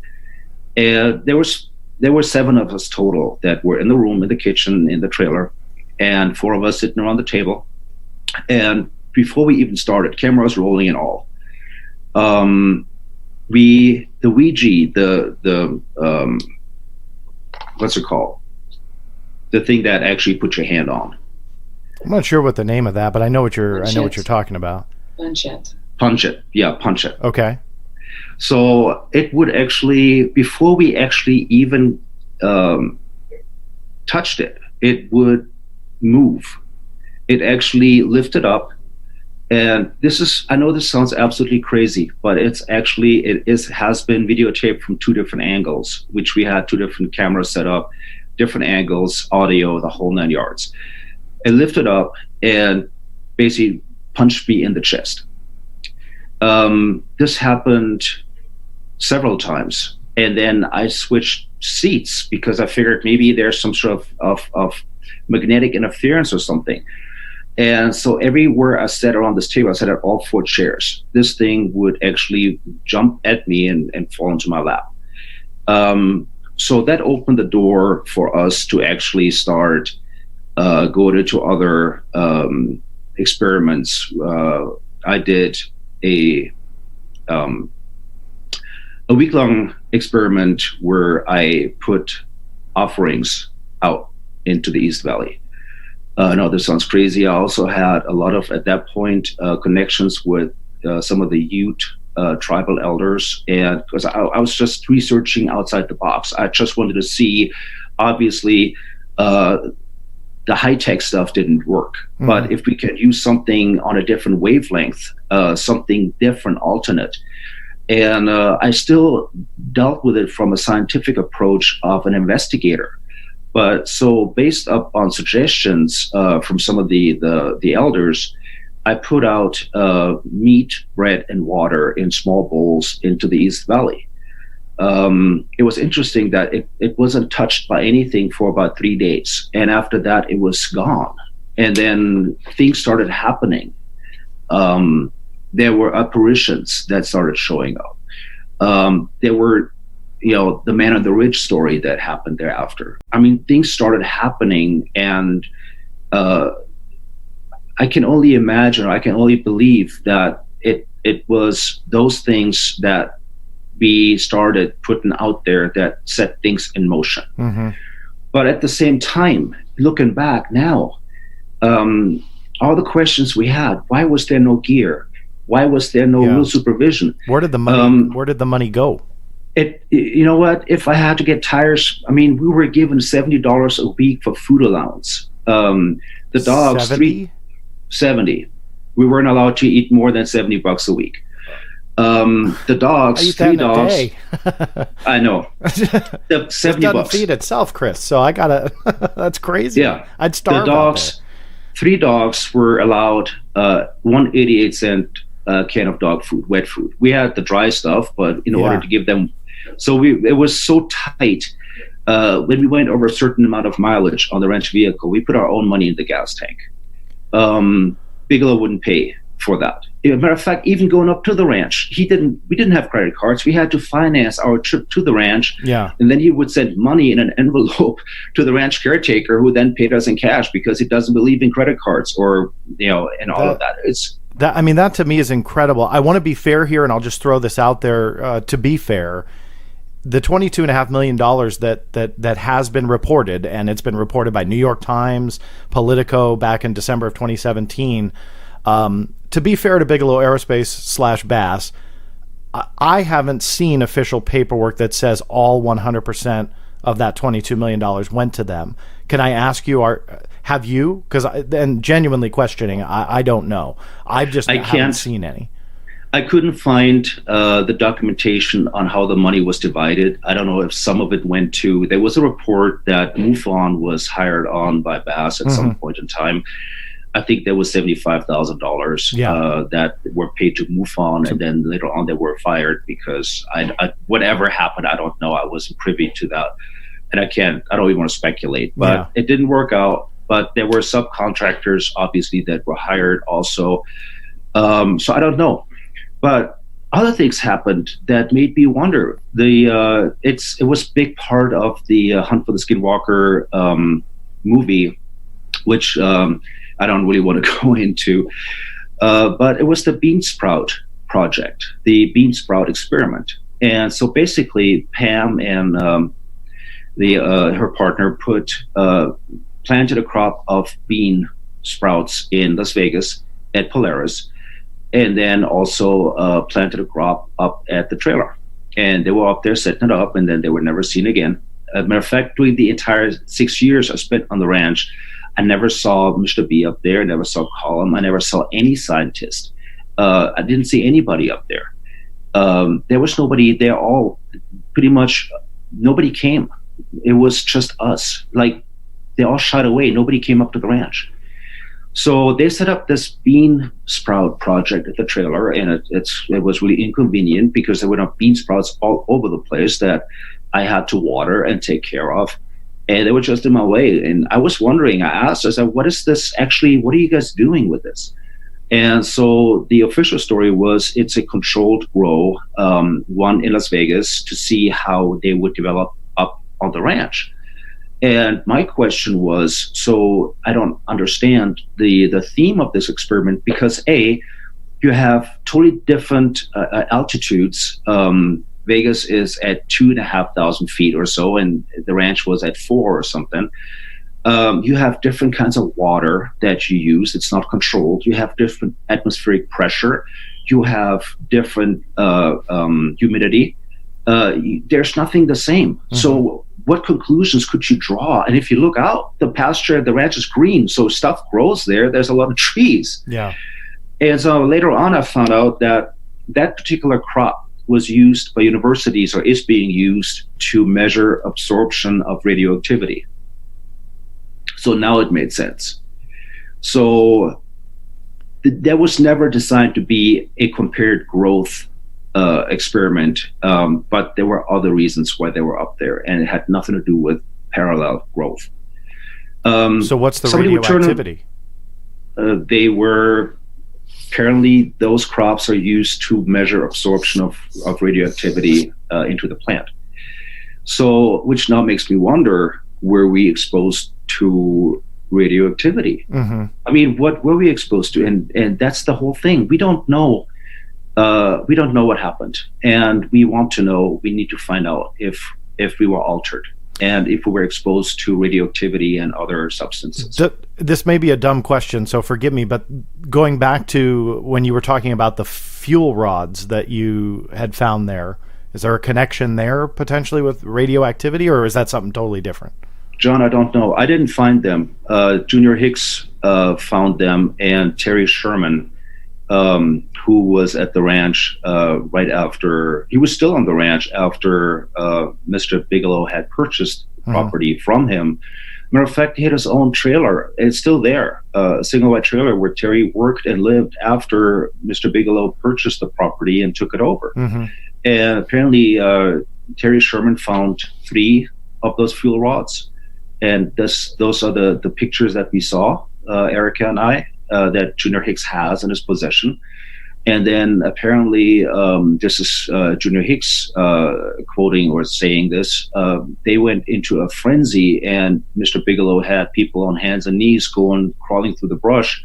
And there were 7 of us total that were in the room, in the kitchen, in the trailer, and 4 of us sitting around the table. And before we even started, cameras rolling and all, the Ouija, what's it called? The thing that actually put your hand on. I'm not sure what the name of that, but I know what you're talking about. Punch it. Punch it. Yeah, punch it. Okay. So it would actually, before we actually even touched it, it would move. It actually lifted up. And I know this sounds absolutely crazy, but has been videotaped from 2 different angles, which we had 2 different cameras set up, different angles, audio, the whole 9 yards. It lifted up and basically punched me in the chest. This happened several times. And then I switched seats because I figured maybe there's some sort of magnetic interference or something. And so everywhere I sat around this table, I sat at all 4 chairs. This thing would actually jump at me and fall into my lap. So that opened the door for us to actually start going into other experiments. I did a week-long experiment where I put offerings out into the East Valley. I know this sounds crazy. I also had a lot of, at that point, connections with some of the Ute tribal elders, and because I was just researching outside the box. I just wanted to see, obviously, the high-tech stuff didn't work, but if we could use something on a different wavelength, something different, alternate. And I still dealt with it from a scientific approach of an investigator. But so based up on suggestions from some of the elders, I put out meat, bread, and water in small bowls into the East Valley. It was interesting that it wasn't touched by anything for about 3 days. And after that, it was gone. And then things started happening. There were apparitions that started showing up. There were, the Man on the Ridge story that happened thereafter. I mean, things started happening, and I can only imagine, I can only believe that it was those things that we started putting out there that set things in motion. Mm-hmm. But at the same time, looking back now, all the questions we had, why was there no gear? Why was there no real supervision? Where did the money go? You know what? If I had to get tires, I mean, we were given $70 a week for food allowance. The dogs, 70. We weren't allowed to eat more than $70 a week. The dogs, 3 dogs. I know. The $70 doesn't feed itself, Chris. So I gotta. That's crazy. Yeah, I'd starve. The dogs, 3 dogs were allowed 1.88 can of dog food, wet food. We had the dry stuff, but in order to give them, so it was so tight. When we went over a certain amount of mileage on the ranch vehicle, we put our own money in the gas tank. Bigelow wouldn't pay for that. As a matter of fact, even going up to the ranch, we didn't have credit cards. We had to finance our trip to the ranch. Yeah. And then he would send money in an envelope to the ranch caretaker, who then paid us in cash because he doesn't believe in credit cards or, and all of that. That to me is incredible. I want to be fair here, and I'll just throw this out there to be fair. The $22.5 million that has been reported, and it's been reported by New York Times, Politico back in December of 2017. To be fair to Bigelow Aerospace / Bass, I haven't seen official paperwork that says all 100% of that $22 million went to them. Can I ask you, have you? Because and genuinely questioning, I don't know. I haven't seen any. I couldn't find the documentation on how the money was divided. I don't know if some of it went to. There was a report that MUFON was hired on by Bass at some point in time. I think there was $75,000 that were paid to MUFON, and then later on they were fired because whatever happened, I don't know. I wasn't privy to that, and I don't even want to speculate. But it didn't work out. But there were subcontractors, obviously, that were hired also. So I don't know. But other things happened that made me wonder. It was a big part of the Hunt for the Skinwalker movie, which I don't really want to go into. But it was the Bean Sprout project, the Bean Sprout experiment. And so basically, Pam and her partner planted a crop of bean sprouts in Las Vegas at Polaris, and then also planted a crop up at the trailer. And they were up there setting it up, and then they were never seen again. As a matter of fact, during the entire 6 years I spent on the ranch, I never saw Mr. B up there, I never saw Colin, I never saw any scientist. I didn't see anybody up there. There was nobody there. Pretty much nobody came. It was just us. Like, they all shied away. Nobody came up to the ranch. So they set up this bean sprout project at the trailer, and it was really inconvenient because there were bean sprouts all over the place that I had to water and take care of, and they were just in my way. And I was wondering, I said, what is this actually? What are you guys doing with this? And so the official story was it's a controlled grow, one in Las Vegas, to see how they would develop up on the ranch. And my question was, so I don't understand the theme of this experiment, because you have totally different altitudes. Vegas is at 2,500 feet or so, and the ranch was at 4 or something. You have different kinds of water that you use. It's not controlled. You have different atmospheric pressure. You have different humidity. There's nothing the same. Mm-hmm. So what conclusions could you draw? And if you look out, the pasture at the ranch is green, so stuff grows there. There's a lot of trees. Yeah. And so later on, I found out that particular crop was used by universities, or is being used, to measure absorption of radioactivity. So now it made sense. So that was never designed to be a compared growth experiment, but there were other reasons why they were up there, and it had nothing to do with parallel growth. So what's the radioactivity? They were, apparently those crops are used to measure absorption of radioactivity into the plant. So, which now makes me wonder, were we exposed to radioactivity? Mm-hmm. I mean, what were we exposed to? And that's the whole thing. We don't know. We don't know what happened, and we want to know. We need to find out if we were altered, and if we were exposed to radioactivity and other substances. This may be a dumb question, so forgive me, but going back to when you were talking about the fuel rods that you had found there, is there a connection there potentially with radioactivity, or is that something totally different? John, I don't know. I didn't find them. Junior Hicks found them, and Terry Sherman, who was at the ranch right after, he was still on the ranch after Mr. Bigelow had purchased the property from him. Matter of fact, he had his own trailer. It's still there, a single wide trailer where Terry worked and lived after Mr. Bigelow purchased the property and took it over. Mm-hmm. And apparently Terry Sherman found 3 of those fuel rods. And those are the pictures that we saw, Erica and I, that Junior Hicks has in his possession. And then apparently, this is Junior Hicks quoting or saying this, they went into a frenzy, and Mr. Bigelow had people on hands and knees crawling through the brush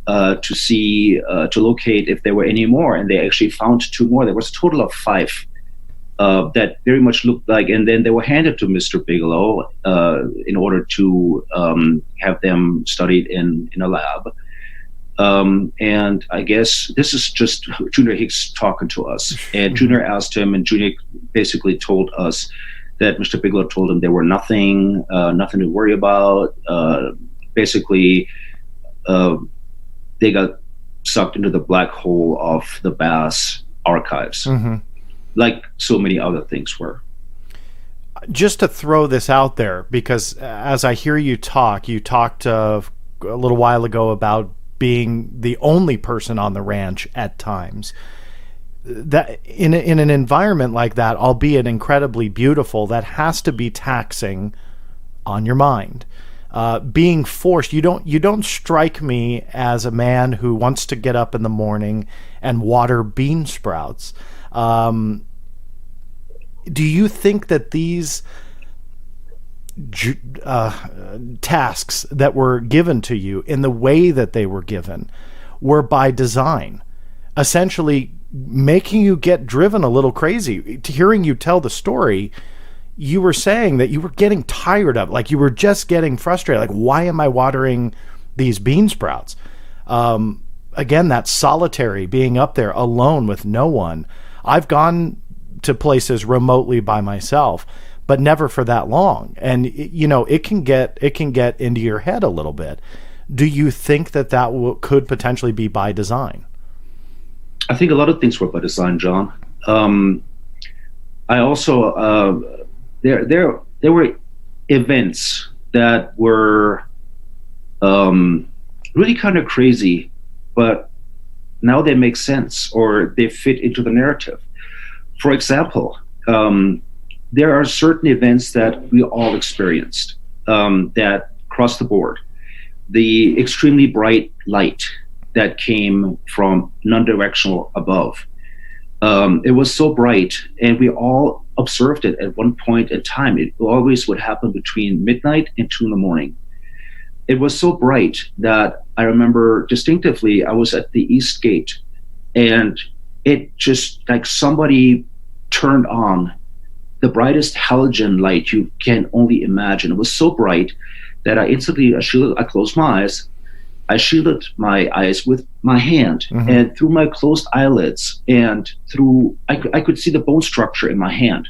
to locate if there were any more. And they actually found 2 more. There was a total of 5 that very much looked like, and then they were handed to Mr. Bigelow in order to have them studied in a lab. And I guess this is just Junior Hicks talking to us. And Junior asked him, and Junior basically told us that Mr. Bigelow told him there were nothing to worry about. Basically, they got sucked into the black hole of the Bass archives, like so many other things were. Just to throw this out there, because as I hear you talked a little while ago about being the only person on the ranch at times. That in an environment like that, albeit incredibly beautiful, that has to be taxing on your mind. Being forced, you don't strike me as a man who wants to get up in the morning and water bean sprouts. Do you think that these tasks that were given to you in the way that they were given were by design, essentially making you get driven a little crazy? Hearing you tell the story, you were saying that you were getting tired of it, like you were just getting frustrated, like, why am I watering these bean sprouts? Again, that solitary, being up there alone with no one. I've gone to places remotely by myself, but never for that long. And it can get into your head a little bit. Do you think that could potentially be by design? I think a lot of things were by design, John. I also there were events that were really kind of crazy, but now they make sense, or they fit into the narrative. For example, there are certain events that we all experienced that crossed the board. The extremely bright light that came from non-directional above. It was so bright, and we all observed it at one point in time. It always would happen between midnight and 2 a.m. It was so bright that I remember distinctively, I was at the East Gate, and it just, like somebody turned on the brightest halogen light you can only imagine. It was so bright that I instantly, I closed my eyes. I shielded my eyes with my hand, and through my closed eyelids and I could see the bone structure in my hand.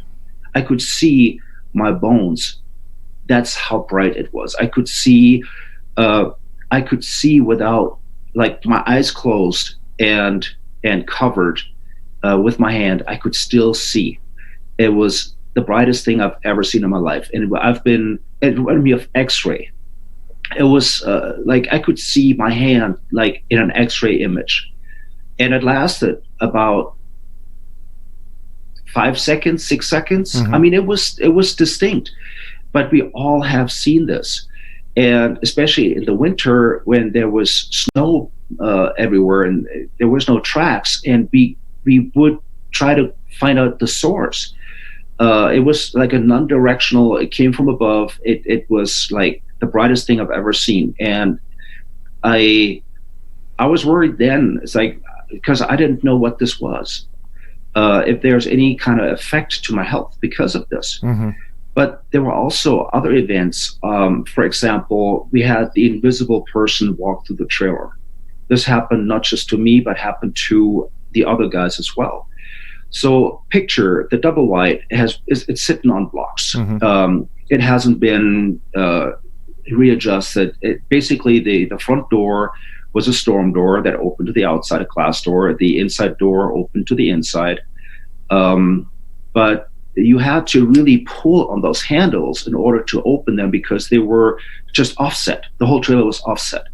I could see my bones. That's how bright it was. I could see without, like, my eyes closed and covered with my hand. I could still see. It was the brightest thing I've ever seen in my life. And it reminded me of X-ray. It was like I could see my hand like in an X-ray image. And it lasted about 5 seconds, 6 seconds. I mean, it was distinct, but we all have seen this. And especially in the winter when there was snow everywhere and there was no tracks, and we would try to find out the source. It was like a non-directional, it came from above. It was like the brightest thing I've ever seen. And I was worried then. It's like, because I didn't know what this was, if there's any kind of effect to my health because of this. But there were also other events. For example, we had the invisible person walk through the trailer. This happened not just to me, but happened to the other guys as well. So picture the double wide it's sitting on blocks. It hasn't been readjusted. Basically, the front door was a storm door that opened to the outside, a glass door. The inside door opened to the inside. But you had to really pull on those handles in order to open them because they were just offset. The whole trailer was offset.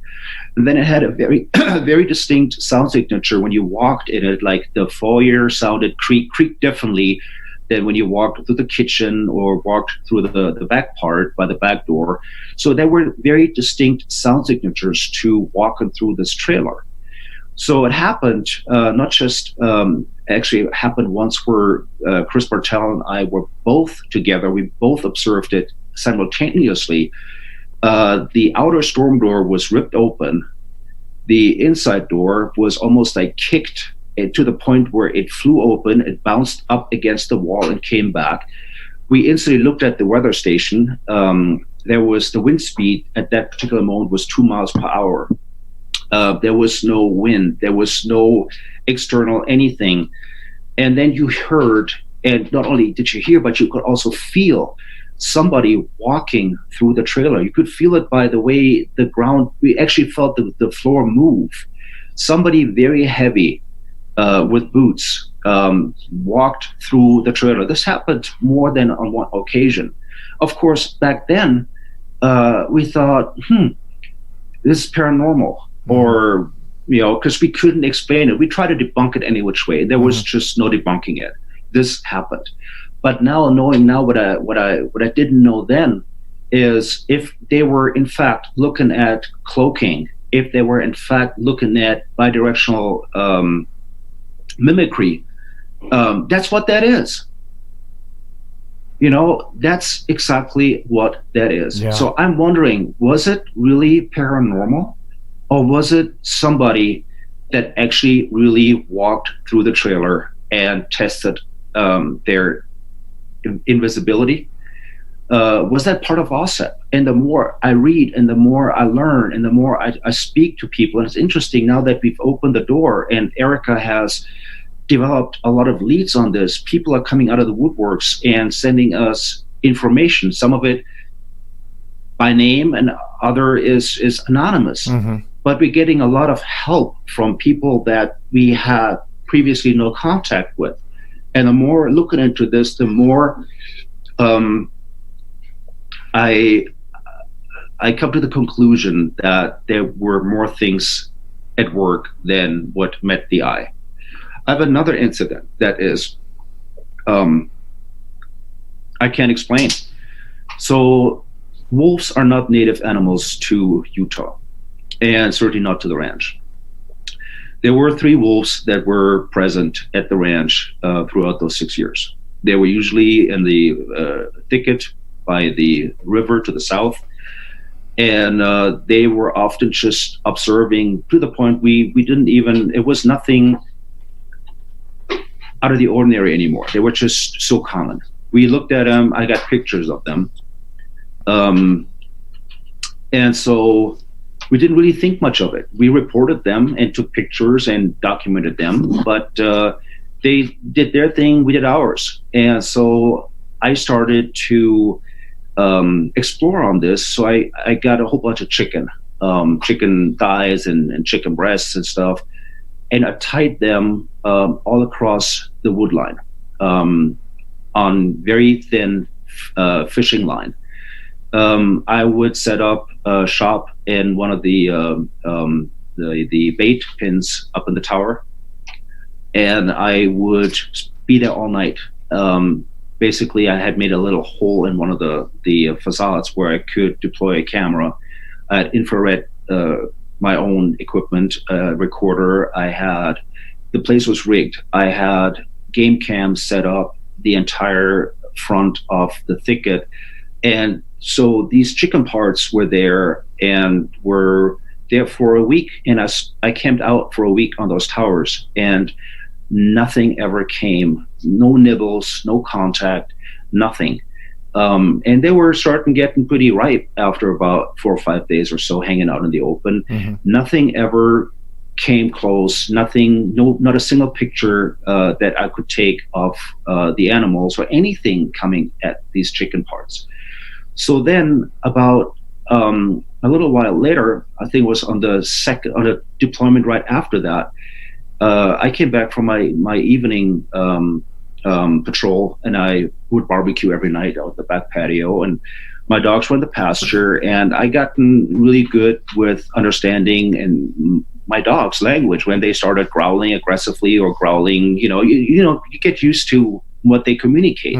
And then it had a very, very distinct sound signature when you walked in it. Like the foyer sounded creaked differently than when you walked through the kitchen or walked through the back part by the back door. So there were very distinct sound signatures to walking through this trailer. So it happened, not just, actually it happened once where Chris Martel and I were both together. We both observed it simultaneously. The outer storm door was ripped open. The inside door was almost like kicked to the point where it flew open. It bounced up against the wall and came back. We instantly looked at the weather station. There was the wind speed at that particular moment was 2 miles per hour. There was no wind. There was no external anything. And then you heard, and not only did you hear, but you could also feel somebody walking through the trailer. You could feel it by the way the ground, we actually felt the floor move. Somebody very heavy with boots walked through the trailer. This happened more than on one occasion. Of course, back then, we thought, this is paranormal, or, because we couldn't explain it. We tried to debunk it any which way. There was just no debunking it. This happened. But now, knowing now what I didn't know then is if they were in fact looking at cloaking, if they were in fact looking at bidirectional mimicry, that's what that is. That's exactly what that is. Yeah. So I'm wondering, was it really paranormal, or was it somebody that actually really walked through the trailer and tested their invisibility? Was that part of AAWSAP? And the more I read and the more I learn and the more I speak to people, and it's interesting now that we've opened the door and Erica has developed a lot of leads on this. People are coming out of the woodworks and sending us information, some of it by name and other is anonymous. But we're getting a lot of help from people that we had previously no contact with. And the more looking into this, the more I come to the conclusion that there were more things at work than what met the eye. I have another incident that is I can't explain. So wolves are not native animals to Utah, and certainly not to the ranch. There were 3 wolves that were present at the ranch throughout those 6 years. They were usually in the thicket by the river to the south, and they were often just observing to the point we didn't even, it was nothing out of the ordinary anymore. They were just so common. We looked at them, I got pictures of them. And so we didn't really think much of it. We reported them and took pictures and documented them, but they did their thing, we did ours. And so I started to explore on this. So I got a whole bunch of chicken thighs and chicken breasts and stuff, and I tied them all across the wood line on very thin fishing line. I would set up shop in one of the bait pins up in the tower, and I would be there all night. Basically, I had made a little hole in one of the facades where I could deploy a camera. I had infrared, my own equipment, recorder. The place was rigged. I had game cams set up the entire front of the thicket. And so these chicken parts were there and were there for a week. And I camped out for a week on those towers, and nothing ever came. No nibbles, no contact, nothing. And they were starting getting pretty ripe after about 4 or 5 days or so hanging out in the open. Nothing ever came close. Nothing, not a single picture that I could take of the animals or anything coming at these chicken parts. So then about a little while later, I think it was on the deployment right after that, I came back from my evening patrol, and I would barbecue every night out the back patio, and my dogs were in the pasture, and I gotten really good with understanding and my dog's language when they started growling aggressively or growling. You get used to what they communicate.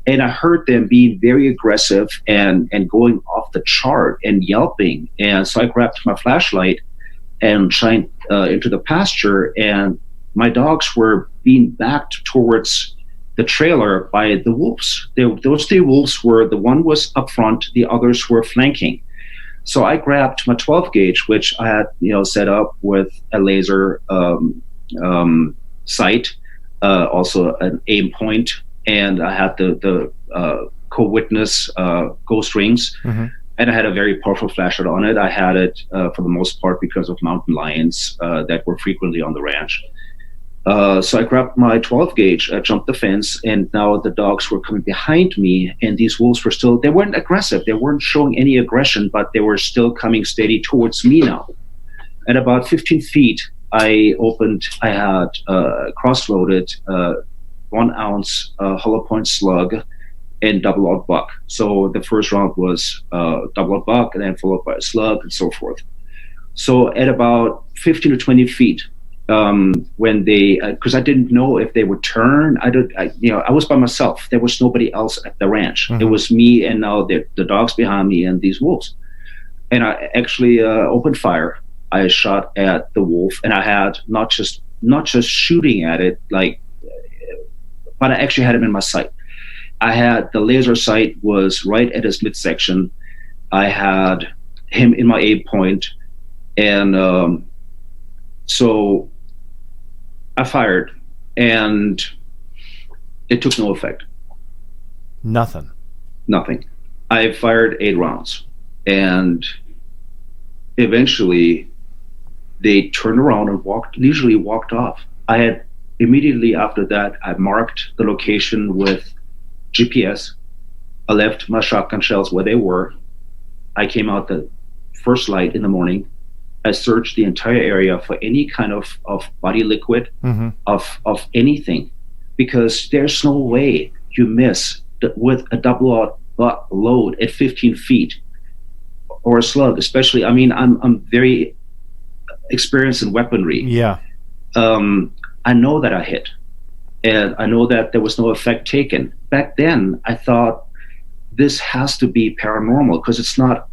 And I heard them being very aggressive and going off the chart and yelping. And so I grabbed my flashlight and shined into the pasture, and my dogs were being backed towards the trailer by the wolves. Those 3 wolves were, the one was up front, the others were flanking. So I grabbed my 12 gauge, which I had, set up with a laser sight, also an aim point, and I had the co-witness ghost rings, and I had a very powerful flashlight on it. I had it for the most part because of mountain lions that were frequently on the ranch. So I grabbed my 12 gauge, jumped the fence, and now the dogs were coming behind me, and these wolves were still, they weren't aggressive. They weren't showing any aggression, but they were still coming steady towards me now. At about 15 feet, I had cross-loaded 1 ounce hollow point slug and double-out buck. So the first round was double-out buck, and then followed by a slug, and so forth. So at about 15 to 20 feet, when they, because I didn't know if they would turn. I was by myself. There was nobody else at the ranch. It was me and now the dogs behind me and these wolves. And I actually opened fire. I shot at the wolf, and I had not just shooting at it, but I actually had him in my sight. I had the laser sight was right at his midsection. I had him in my aim point, and so I fired, and it took no effect. Nothing. I fired 8 rounds, and eventually they turned around and leisurely walked off. I had immediately after that, I marked the location with GPS. I left my shotgun shells where they were. I came out the first light in the morning. I searched the entire area for any kind of body liquid, of anything, because there's no way you miss with a double-out buck load at 15 feet or a slug, especially. I mean, I'm very experienced in weaponry. Yeah. I know that I hit, and I know that there was no effect taken. Back then, I thought this has to be paranormal because it's not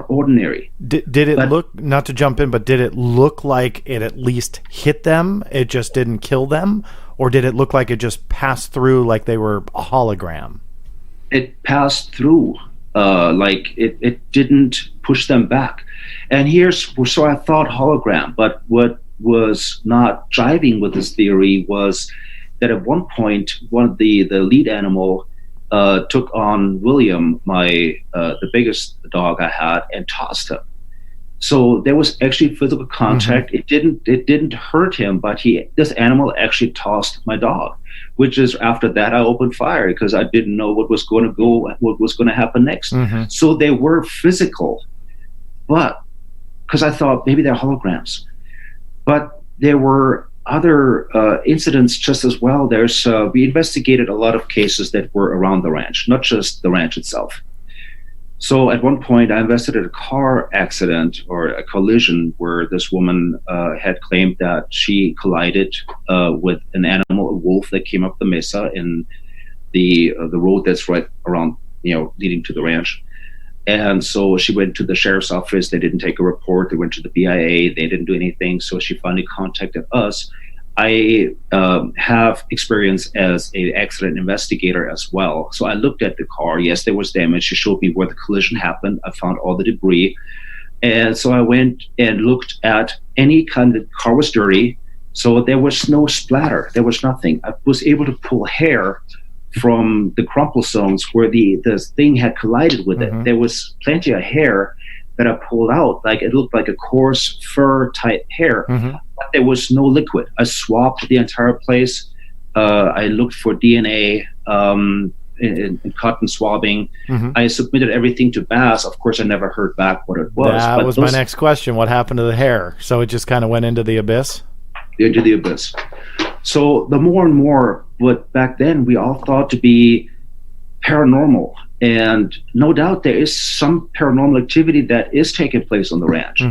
ordinary. Did it look, not to jump in, but did it look like it at least hit them? It just didn't kill them? Or did it look like it just passed through like they were a hologram? It passed through, it didn't push them back. And so I thought hologram, but what was not jiving with this theory was that at one point, the lead animal took on William, the biggest dog I had, and tossed him. So there was actually physical contact. It didn't hurt him, but this animal actually tossed my dog. Which is after that I opened fire because I didn't know what was going to happen next. So they were physical, but because I thought maybe they're holograms, but there were other incidents just as well. We investigated a lot of cases that were around the ranch, not just the ranch itself. So at one point I investigated a car accident or a collision where this woman had claimed that she collided with an animal, a wolf that came up the mesa in the road that's right around, leading to the ranch. And so she went to the sheriff's office. They didn't take a report. They went to the BIA. They didn't do anything. So she finally contacted us. I have experience as an accident investigator as well. So I looked at the car. Yes, there was damage. She showed me where the collision happened. I found all the debris. And so I went and looked at any kind of car was dirty. So there was no splatter. There was nothing. I was able to pull hair from the crumple zones where the thing had collided with it. There was plenty of hair that I pulled out. Like it looked like a coarse fur type hair. But there was no liquid. I swabbed the entire place. I looked for DNA in cotton swabbing. I submitted everything to BAS. Of course, I never heard back what it was. That was my next question. What happened to the hair? So it just kind of went into the abyss? Into the abyss. So the more and more, what back then we all thought to be paranormal, and no doubt there is some paranormal activity that is taking place on the ranch.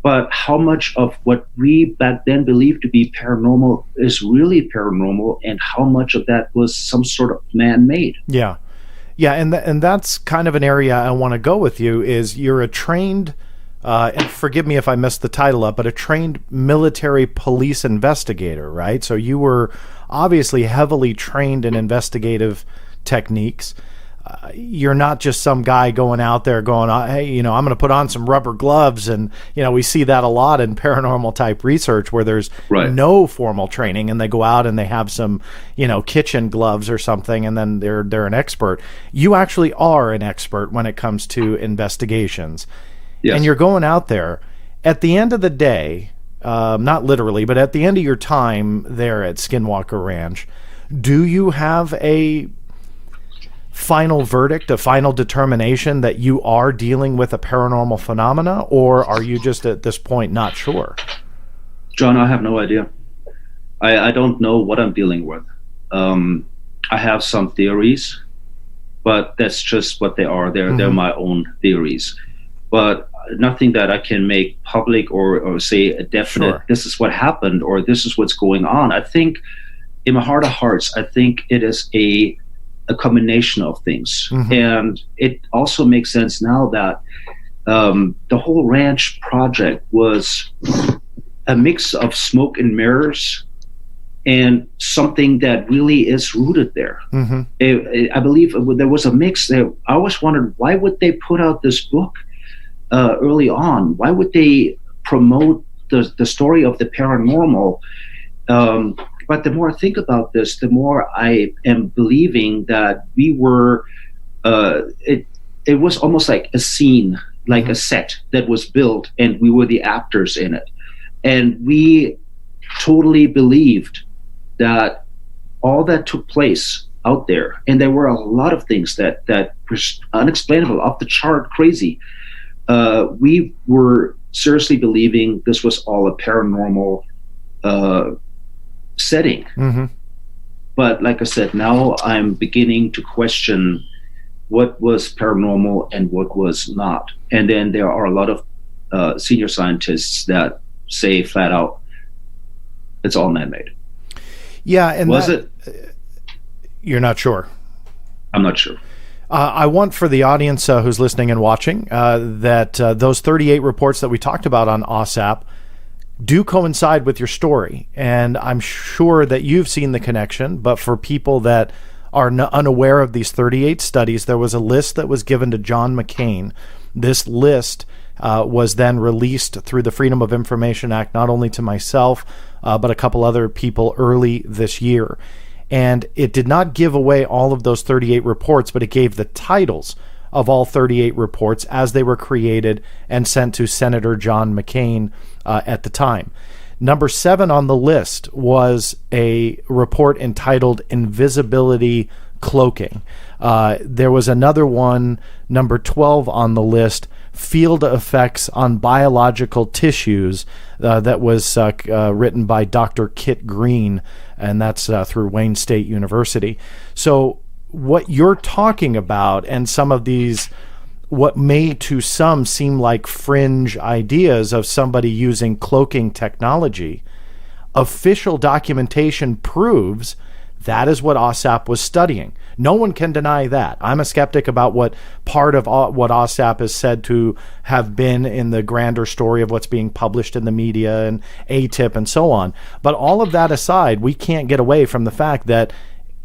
But how much of what we back then believed to be paranormal is really paranormal, and how much of that was some sort of man-made? Yeah, and that's kind of an area I want to go with you. Is you're a trained and forgive me if I messed the title up, but a trained military police investigator, right? So you were obviously heavily trained in investigative techniques. You're not just some guy going out there going, hey, I'm going to put on some rubber gloves. And, we see that a lot in paranormal type research where there's no formal training and they go out and they have some, kitchen gloves or something. And then they're an expert. You actually are an expert when it comes to investigations. Yes. And you're going out there at the end of the day, not literally, but at the end of your time there at Skinwalker Ranch, do you have a final verdict, a final determination that you are dealing with a paranormal phenomena, or are you just at this point not sure? John, I have no idea. I don't know what I'm dealing with. I have some theories, but that's just what they are. They're my own theories, but nothing that I can make public or say a definite, this is what happened or this is what's going on. I think in my heart of hearts, I think it is a combination of things. And it also makes sense now that the whole ranch project was a mix of smoke and mirrors and something that really is rooted there. I believe there was a mix there. I always wondered, why would they put out this book early on? Why would they promote the story of the paranormal? But the more I think about this, the more I am believing that we were, it was almost like a scene, like a set that was built and we were the actors in it. And we totally believed that all that took place out there, and there were a lot of things that were unexplainable, off the chart, crazy. We were seriously believing this was all a paranormal setting. But like I said, now I'm beginning to question what was paranormal and what was not. And then there are a lot of senior scientists that say flat out, it's all man-made. Yeah, and was it? You're not sure. I'm not sure. I want for the audience who's listening and watching that those 38 reports that we talked about on AAWSAP do coincide with your story. And I'm sure that you've seen the connection, but for people that are unaware of these 38 studies, there was a list that was given to John McCain. This list was then released through the Freedom of Information Act, not only to myself, but a couple other people early this year. And it did not give away all of those 38 reports, but it gave the titles of all 38 reports as they were created and sent to Senator John McCain at the time. Number 7 on the list was a report entitled Invisibility, Cloaking. There was another one, number 12 on the list, Field Effects on Biological Tissues, that was written by Dr. Kit Green, and that's through Wayne State University. So what you're talking about and some of these, what may to some seem like fringe ideas of somebody using cloaking technology, official documentation proves that is what AAWSAP was studying. No one can deny that. I'm a skeptic about what part of what AAWSAP is said to have been in the grander story of what's being published in the media and ATIP and so on. But all of that aside, we can't get away from the fact that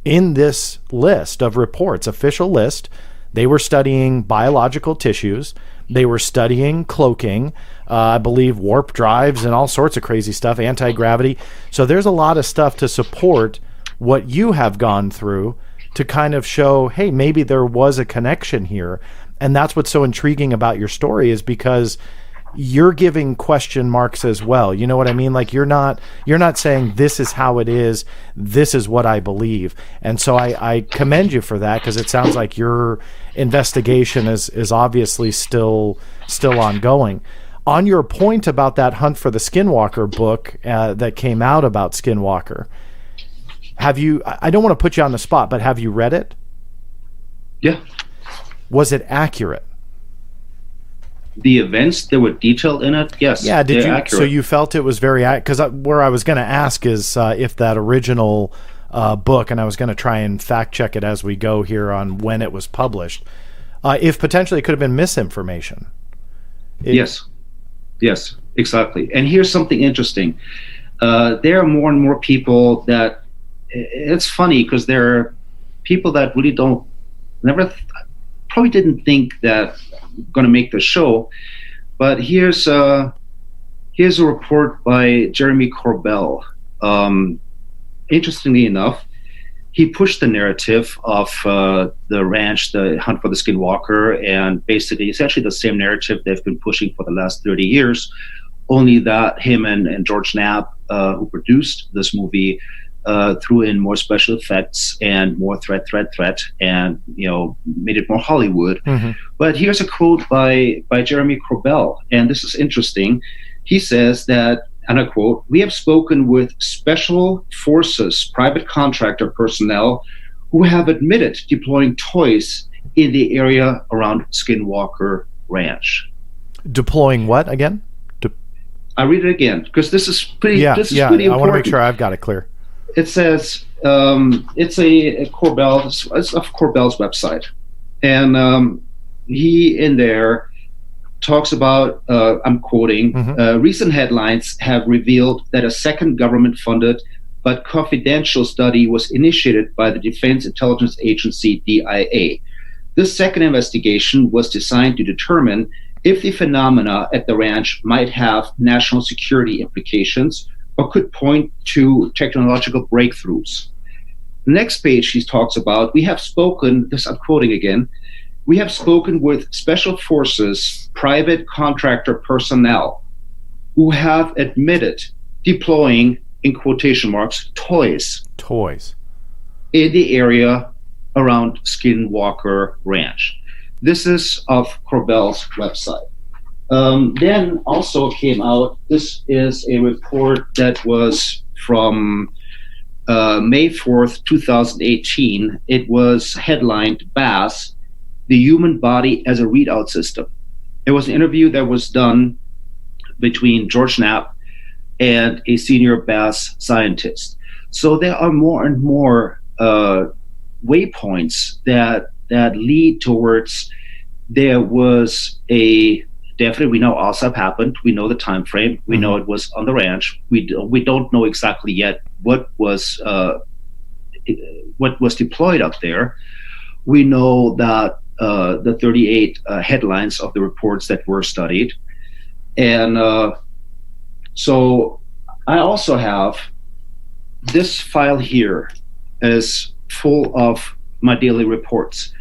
in this list of reports, official list, they were studying biological tissues. They were studying cloaking, I believe warp drives and all sorts of crazy stuff, anti-gravity. So there's a lot of stuff to support what you have gone through to kind of show, hey, maybe there was a connection here. And that's what's so intriguing about your story, is because you're giving question marks as well. You know what I mean? Like you're not saying this is how it is, this is what I believe. And so I commend you for that, because it sounds like your investigation is obviously still ongoing. On your point about that Hunt for the Skinwalker book that came out about Skinwalker, have you, I don't want to put you on the spot, but have you read it? Yeah. Was it accurate? The events that were detailed in it, yes. Yeah, did you? Accurate. So you felt it was very accurate? Because where I was going to ask is if that original book, and I was going to try and fact check it as we go here on when it was published, if potentially it could have been misinformation. Yes. Yes, exactly. And here's something interesting. There are more and more people that, it's funny because there are people that really probably didn't think that going to make the show. But here's a report by Jeremy Corbell. Interestingly enough, he pushed the narrative of the ranch, the hunt for the Skinwalker, and basically essentially the same narrative they've been pushing for the last 30 years, only that him and George Knapp, who produced this movie, threw in more special effects and more threat, and made it more Hollywood. Mm-hmm. But here's a quote by Jeremy Corbell, and this is interesting. He says that, and I quote, "We have spoken with special forces, private contractor personnel who have admitted deploying toys in the area around Skinwalker Ranch." Deploying what again? I read it again because this is pretty. This is pretty important. I want to make sure I've got it clear. It says it's a Corbell. It's of Corbell's website, and he in there talks about, I'm quoting, mm-hmm. Recent headlines have revealed that a second government-funded but confidential study was initiated by the Defense Intelligence Agency, DIA. This second investigation was designed to determine if the phenomena at the ranch might have national security implications or could point to technological breakthroughs. The next page he talks about, we have spoken, this I'm quoting again, "We have spoken with special forces, private contractor personnel who have admitted deploying, in quotation marks, toys in the area around Skinwalker Ranch." This is of Corbell's website. Then also came out, this is a report that was from May 4th, 2018. It was headlined BASS, the Human Body as a Readout System. It was an interview that was done between George Knapp and a senior BASS scientist. So there are more and more waypoints that lead towards there was definitely we know AAWSAP happened. We know the time frame. We know it was on the ranch. We don't know exactly yet what was deployed up there. We know that the 38 headlines of the reports that were studied. And so I also have this file here is full of my daily reports.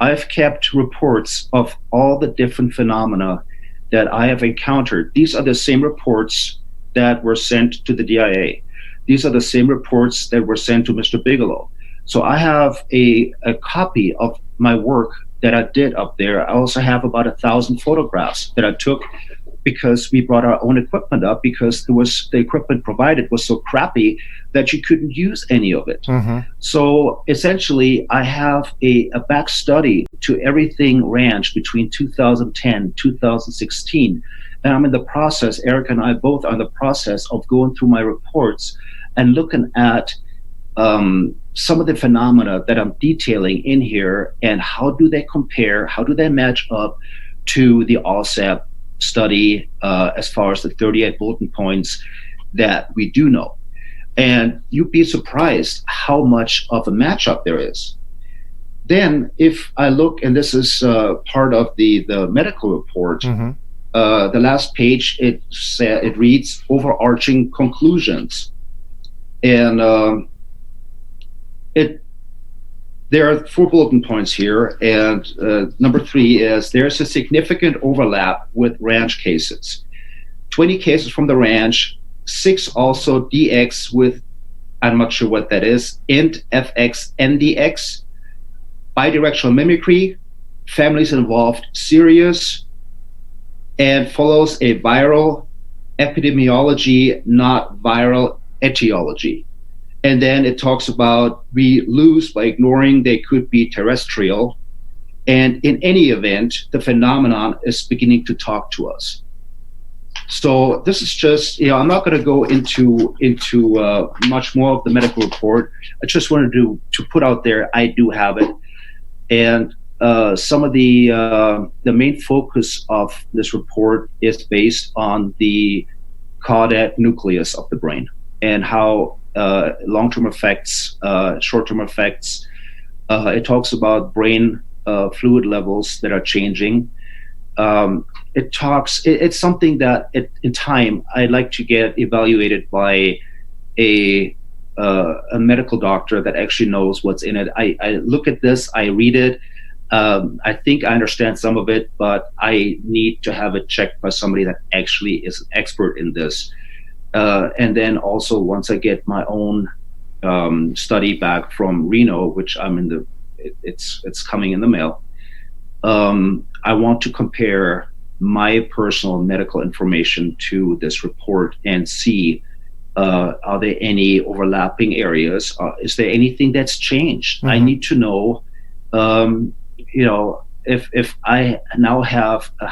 I've kept reports of all the different phenomena that I have encountered. These are the same reports that were sent to the DIA. These are the same reports that were sent to Mr. Bigelow. So I have a copy of my work that I did up there. I also have about 1,000 photographs that I took because we brought our own equipment up because the equipment provided was so crappy that you couldn't use any of it. Mm-hmm. So essentially, I have a back study to everything ranch between 2010, 2016. And I'm in the process, Eric and I both are in the process of going through my reports and looking at some of the phenomena that I'm detailing in here and how do they compare, how do they match up to the AAWSAP study as far as the 38 bulletin points that we do know. And you'd be surprised how much of a matchup there is. Then if I look, and this is part of the medical report, mm-hmm. The last page, it reads overarching conclusions. And there are 4 bulletin points here, and number 3 is there's a significant overlap with ranch cases. 20 cases from the ranch, 6 also DX with, I'm not sure what that is, int, FX, NDX, bidirectional mimicry, families involved serious, and follows a viral epidemiology, not viral etiology. And then it talks about we lose by ignoring they could be terrestrial. And in any event, the phenomenon is beginning to talk to us. So this is just, I'm not going to go into much more of the medical report. I just wanted to put out there, I do have it. And some of the main focus of this report is based on the caudate nucleus of the brain and how long-term effects, short-term effects. It talks about brain fluid levels that are changing. It's something that in time I'd like to get evaluated by a medical doctor that actually knows what's in it. I look at this, I read it. I think I understand some of it, but I need to have it checked by somebody that actually is an expert in this. And then also, once I get my own study back from Reno, which it's coming in the mail, I want to compare my personal medical information to this report and see, are there any overlapping areas? Is there anything that's changed? I need to know, if I now have a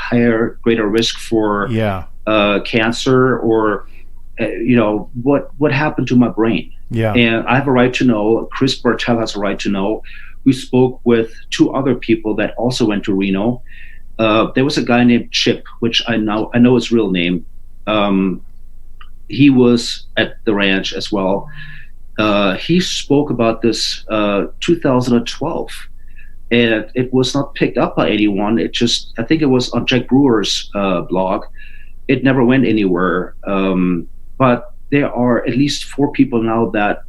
greater risk for cancer, or what happened to my brain. And I have a right to know. Chris Bartell has a right to know. We spoke with two other people that also went to Reno. There was a guy named Chip, which I know his real name. He was at the ranch as well. He spoke about this 2012, and it was not picked up by anyone. I think it was on Jack Brewer's blog. It never went anywhere. But there are at least 4 people now that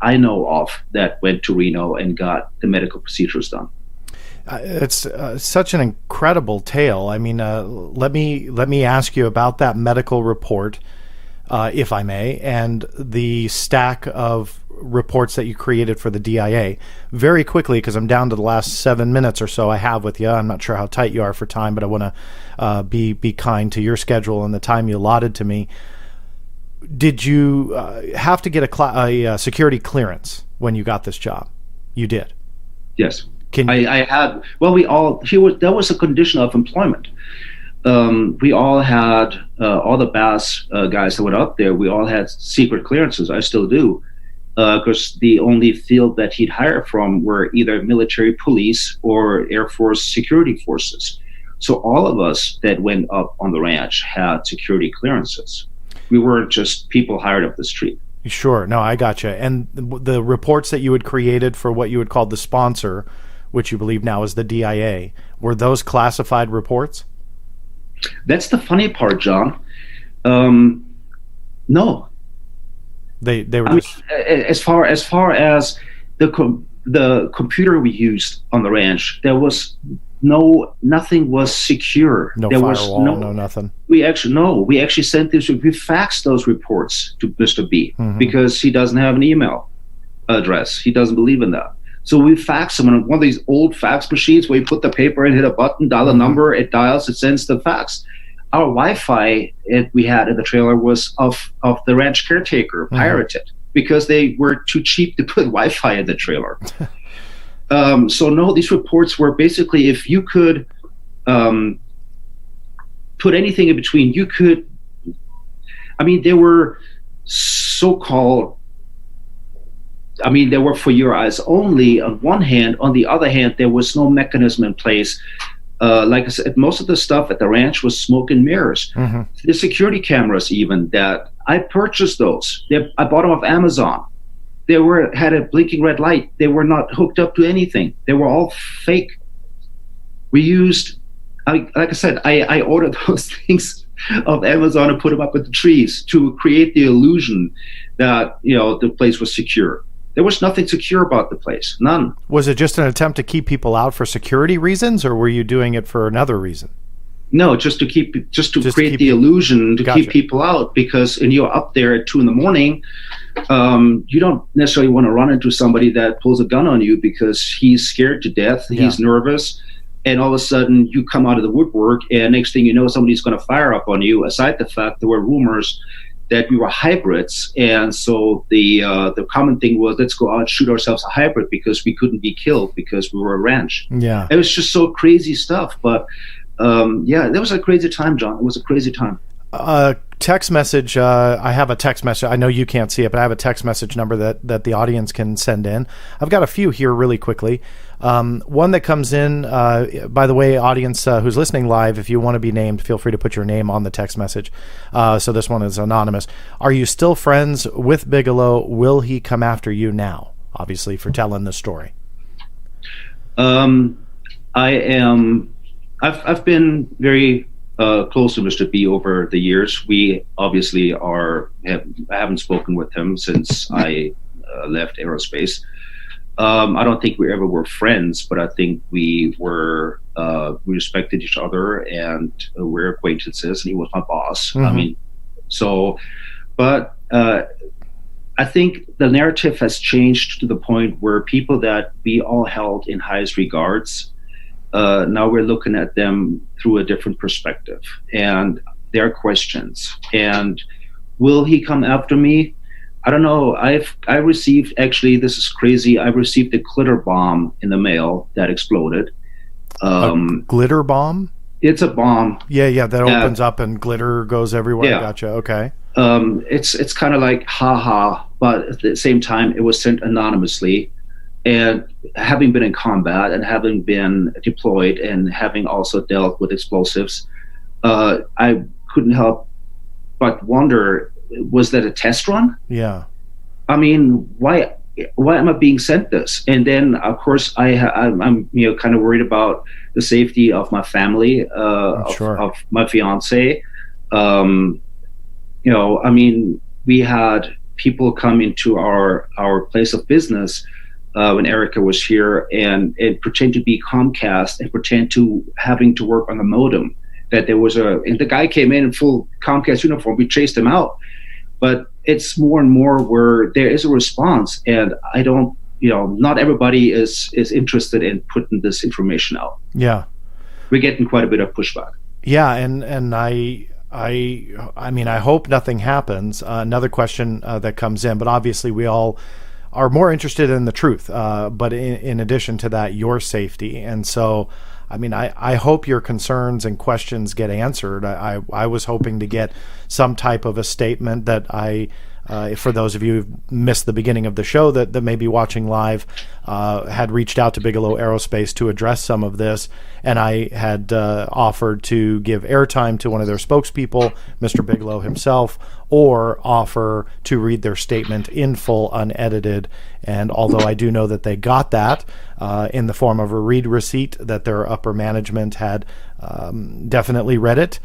I know of that went to Reno and got the medical procedures done. It's such an incredible tale. I mean, let me ask you about that medical report, if I may, and the stack of reports that you created for the DIA very quickly, because I'm down to the last 7 minutes or so I have with you. I'm not sure how tight you are for time, but I want to be kind to your schedule and the time you allotted to me. Did you have to get a security clearance when you got this job? You did. Yes. I had. Well, that was a condition of employment. We all had, all the BAS guys that went up there, we all had secret clearances. I still do, because the only field that he'd hire from were either military police or Air Force security forces. So all of us that went up on the ranch had security clearances. We weren't just people hired up the street. Sure. No, I gotcha. And the reports that you had created for what you had called the sponsor, which you believe now is the DIA, were those classified reports? That's the funny part, John. No. They were as far as the computer we used on the ranch, there was nothing was secure. No there firewall, was no nothing. We actually sent this. We faxed those reports to Mr. B because he doesn't have an email address. He doesn't believe in that. So we faxed him on one of these old fax machines where you put the paper in, hit a button, dial a number, it dials, it sends the fax. Our Wi-Fi we had in the trailer was of the ranch caretaker, pirated, because they were too cheap to put Wi-Fi in the trailer. So no, these reports were basically, if you could put anything in between, you could. I mean, they were so-called. I mean, they were for your eyes only on one hand. On the other hand, there was no mechanism in place. Like I said, most of the stuff at the ranch was smoke and mirrors. The security cameras, even, that I purchased those. I bought them off Amazon. They had a blinking red light. They were not hooked up to anything. They were all fake. We used, like I said, I ordered those things off Amazon and put them up at the trees to create the illusion that the place was secure. There was nothing secure about the place. None. Was it just an attempt to keep people out for security reasons, or were you doing it for another reason? No, just to create the illusion, to keep people out, because when you're up there at 2 a.m, you don't necessarily want to run into somebody that pulls a gun on you because he's scared to death, he's nervous, and all of a sudden you come out of the woodwork, and next thing you know, somebody's going to fire up on you. Aside the fact there were rumors that we were hybrids, and so the common thing was, let's go out and shoot ourselves a hybrid because we couldn't be killed because we were a ranch. Yeah, it was just so crazy stuff. But that was a crazy time, John. It was a crazy time. Text message. I have a text message. I know you can't see it, but I have a text message number that the audience can send in. I've got a few here really quickly. One that comes in, by the way, audience who's listening live, if you want to be named, feel free to put your name on the text message. So this one is anonymous. Are you still friends with Bigelow? Will he come after you now? Obviously, for telling the story. I am. I've been very close to Mr. B over the years. We obviously I haven't spoken with him since I left aerospace. I don't think we ever were friends, but I think we respected each other, and we're acquaintances. And he was my boss. Mm-hmm. I mean, but I think the narrative has changed to the point where people that we all held in highest regards, now we're looking at them through a different perspective, and their questions. And will he come after me? I don't know. I received, actually, this is crazy. I received a glitter bomb in the mail that exploded. A glitter bomb? It's a bomb. Yeah. That opens up and glitter goes everywhere. Yeah. Gotcha. Okay. It's kind of like haha, but at the same time, it was sent anonymously. And having been in combat and having been deployed and having also dealt with explosives, I couldn't help but wonder, was that a test run? Yeah. I mean, why am I being sent this? And then, of course, I'm kind of worried about the safety of my family, of my fiance. I mean, we had people come into our place of business when Erica was here and pretend to be Comcast and pretend to having to work on the modem. That there was and the guy came in full Comcast uniform. We chased him out. But it's more and more where there is a response, and I don't, not everybody is interested in putting this information out. Yeah, we're getting quite a bit of pushback. Yeah, and I mean, I hope nothing happens. Another question that comes in, but obviously we all are more interested in the truth. But in addition to that, your safety, and so. I mean, I hope your concerns and questions get answered. I was hoping to get some type of a statement that for those of you who've missed the beginning of the show that may be watching live, had reached out to Bigelow Aerospace to address some of this, and I had offered to give airtime to one of their spokespeople, Mr. Bigelow himself, or offer to read their statement in full, unedited. And although I do know that they got that in the form of a read receipt, that their upper management had definitely read it,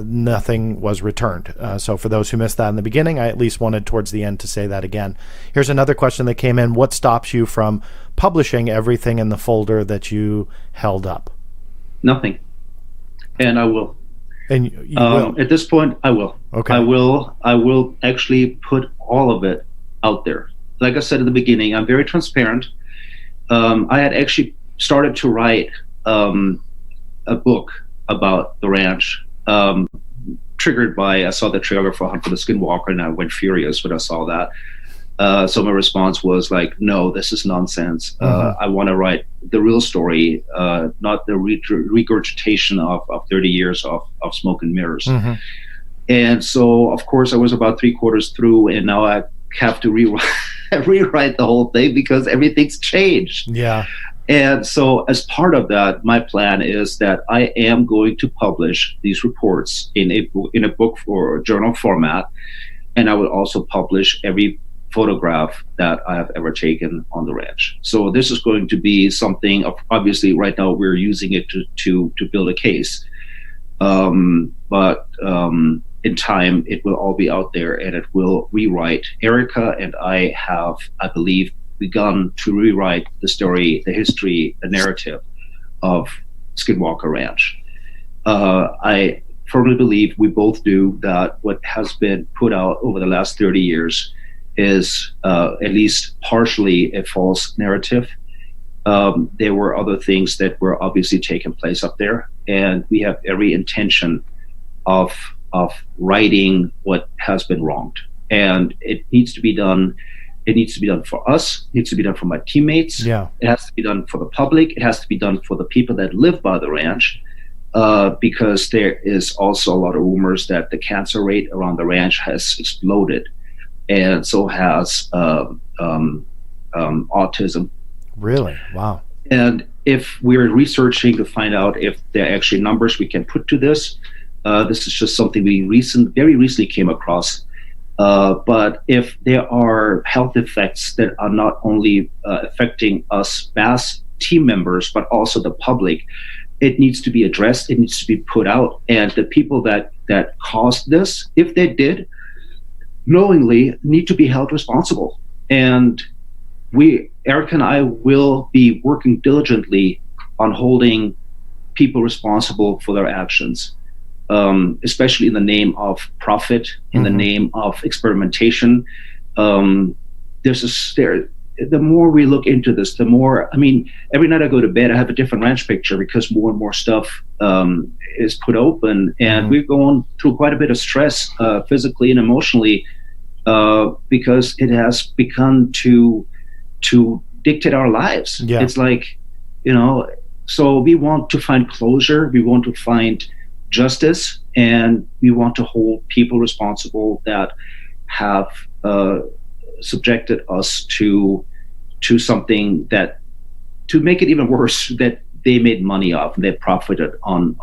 nothing was returned. So for those who missed that in the beginning, I at least wanted towards the end to say that again. Here's another question that came in. What stops you from publishing everything in the folder that you held up? Nothing. And I will. And you will? At this point, I will. Okay. I will actually put all of it out there. Like I said at the beginning, I'm very transparent. I had actually started to write a book about the ranch, triggered by, I saw the trailer for Hunt for the Skinwalker, and I went furious when I saw that. So my response was like, no, this is nonsense. I want to write the real story, not the regurgitation of 30 years of smoke and mirrors. And so, of course, I was about 3/4 through, and now I have to rewrite the whole thing because everything's changed. Yeah. And so as part of that, my plan is that I am going to publish these reports in a book or journal format, and I will also publish every photograph that I have ever taken on the ranch. So this is going to be something of, obviously right now we're using it to build a case. But in time, it will all be out there, and it will rewrite. Erica and I have, I believe, begun to rewrite the story, the history, the narrative of Skinwalker Ranch. I firmly believe we both do that what has been put out over the last 30 years is at least partially a false narrative. There were other things that were obviously taking place up there, and we have every intention of righting what has been wronged. And it needs to be done. It needs to be done for us. It needs to be done for my teammates. Yeah. It has to be done for the public. It has to be done for the people that live by the ranch, because there is also a lot of rumors that the cancer rate around the ranch has exploded, and so has autism. Really? Wow. And if we're researching to find out if there are actually numbers we can put to this, this is just something we very recently came across. But if there are health effects that are not only affecting us as team members, but also the public, it needs to be addressed. It needs to be put out. And the people that caused this, if they did knowingly, need to be held responsible. And Eric and I will be working diligently on holding people responsible for their actions, especially in the name of profit, in the name of experimentation. The more we look into this, the more, I mean, every night I go to bed, I have a different ranch picture because more and more stuff is put open, and we're going through quite a bit of stress, physically and emotionally, because it has begun to dictate our lives. Yeah. It's like, so we want to find closure, we want to find justice, and we want to hold people responsible that have subjected us to something that, to make it even worse, that they made money off, they profited on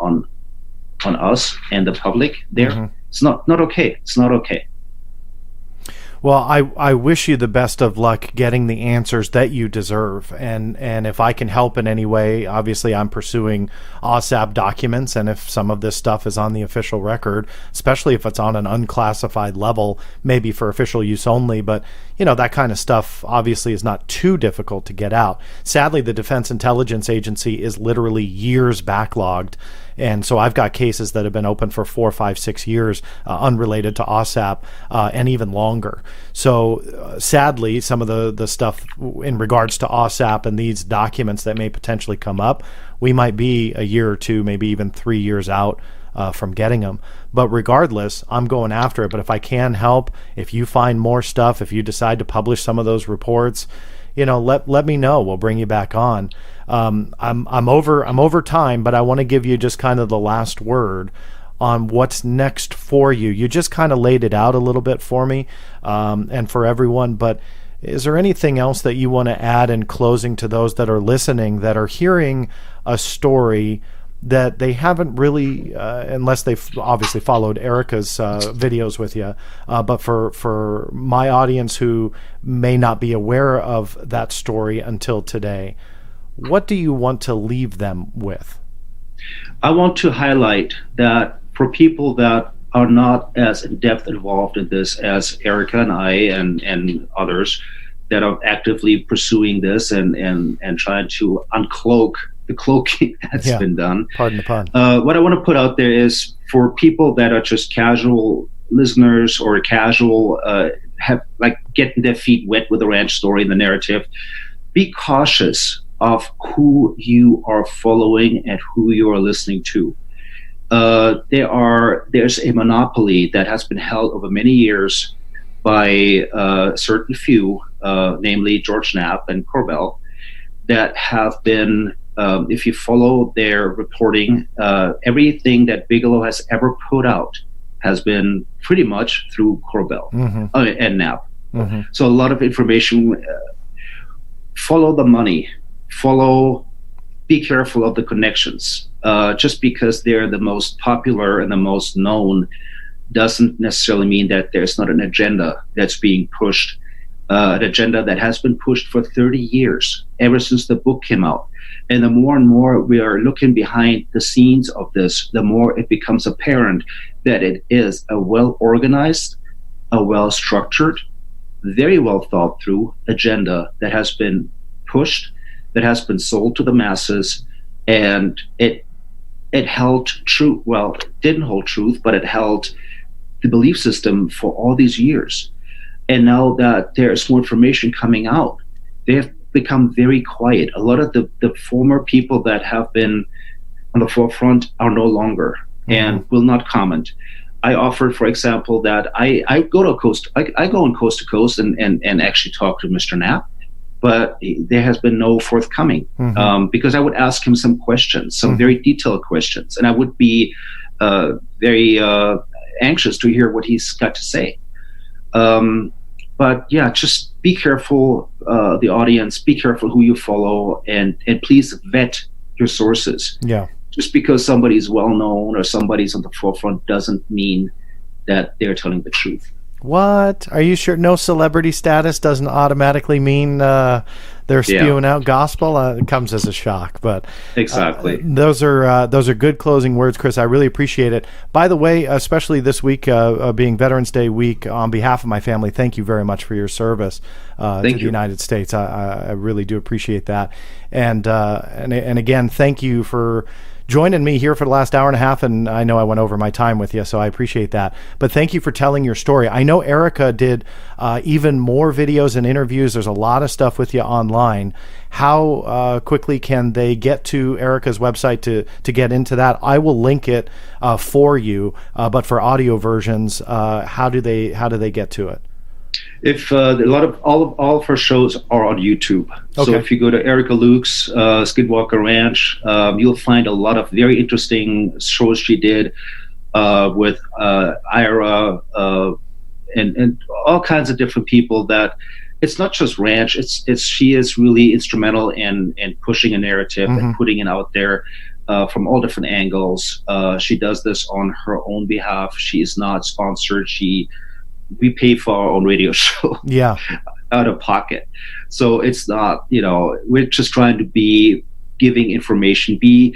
us and the public there. It's not okay. It's not okay. Well, I wish you the best of luck getting the answers that you deserve. And if I can help in any way, obviously I'm pursuing AAWSAP documents. And if some of this stuff is on the official record, especially if it's on an unclassified level, maybe for official use only, but that kind of stuff obviously is not too difficult to get out. Sadly, the Defense Intelligence Agency is literally years backlogged. And so I've got cases that have been open for 4, 5, 6 years, unrelated to AAWSAP, and even longer. So sadly, some of the stuff in regards to AAWSAP and these documents that may potentially come up, we might be a year or two, maybe even 3 years out from getting them. But regardless, I'm going after it. But if I can help, if you find more stuff, if you decide to publish some of those reports, let me know. We'll bring you back on. I'm over time, but I want to give you just kind of the last word on what's next for you. You just kind of laid it out a little bit for me, and for everyone, but is there anything else that you want to add in closing to those that are listening, that are hearing a story that they haven't really, unless they've obviously followed Erica's videos with you, but for my audience who may not be aware of that story until today, what do you want to leave them with? I want to highlight that for people that are not as in-depth involved in this as Erica and I and others that are actively pursuing this and trying to uncloak the cloaking that's been done. Pardon the pun. What I want to put out there is for people that are just casual listeners or casual, have like getting their feet wet with the ranch story and the narrative, be cautious of who you are following and who you are listening to. There's a monopoly that has been held over many years by a certain few, namely George Knapp and Corbell, that have been, if you follow their reporting, everything that Bigelow has ever put out has been pretty much through Corbell and Knapp. So a lot of information, follow the money, be careful of the connections. Just because they're the most popular and the most known doesn't necessarily mean that there's not an agenda that's being pushed, an agenda that has been pushed for 30 years, ever since the book came out. And the more and more we are looking behind the scenes of this, the more it becomes apparent that it is a well-organized, a well-structured, very well thought through agenda that has been pushed, that has been sold to the masses, and it held true. Well, it didn't hold truth, but it held the belief system for all these years. And now that there's more information coming out, they have become very quiet. A lot of the former people that have been on the forefront are no longer and will not comment. I offered, for example, that I go on coast to coast and actually talk to Mr. Knapp, but there has been no forthcoming, because I would ask him some questions, some very detailed questions, and I would be very anxious to hear what he's got to say. but yeah, just be careful, the audience, be careful who you follow, and please vet your sources. Yeah. Just because somebody's well known or somebody's on the forefront doesn't mean that they're telling the truth. What? Are you sure? No celebrity status doesn't automatically mean they're spewing out gospel? It comes as a shock, but exactly. Those are good closing words, Chris. I really appreciate it. By the way, especially this week being Veterans Day week, on behalf of my family, thank you very much for your service to the United States. I really do appreciate that, and again, thank you for joining me here for the last hour and a half, and I know I went over my time with you, so I appreciate that. But thank you for telling your story. I know Erica did even more videos and interviews. There's a lot of stuff with you online. How quickly can they get to Erica's website to get into that? I will link it for you, but for audio versions, how do they get to it? If all of her shows are on YouTube. Okay. So if you go to Erica Luke's Skinwalker Ranch, you'll find a lot of very interesting shows she did with Ira and all kinds of different people. That it's not just ranch. It's she is really instrumental in pushing a narrative and putting it out there from all different angles. She does this on her own behalf. She is not sponsored. We pay for our own radio show out of pocket. So it's not, we're just trying to be giving information, be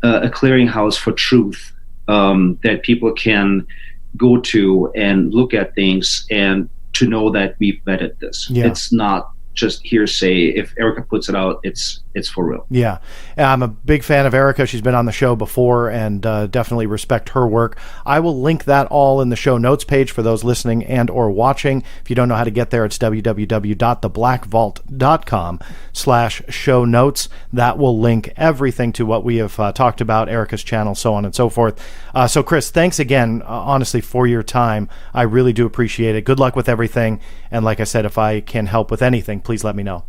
a clearinghouse for truth that people can go to and look at things and to know that we've vetted this. Yeah. It's not just hearsay. If Erica puts it out, it's for real. Yeah. I'm a big fan of Erica. She's been on the show before, and definitely respect her work. I will link that all in the show notes page for those listening and or watching. If you don't know how to get there, it's www.theblackvault.com/show notes. That will link everything to what we have talked about, Erica's channel, so on and so forth. So Chris, thanks again, honestly, for your time. I really do appreciate it. Good luck with everything. And like I said, if I can help with anything, please let me know.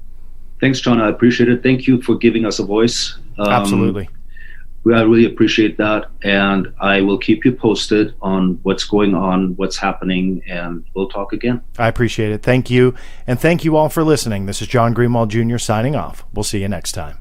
Thanks, John. I appreciate it. Thank you for giving us a voice. Absolutely. I really appreciate that. And I will keep you posted on what's going on, what's happening, and we'll talk again. I appreciate it. Thank you. And thank you all for listening. This is John Greenwald Jr. signing off. We'll see you next time.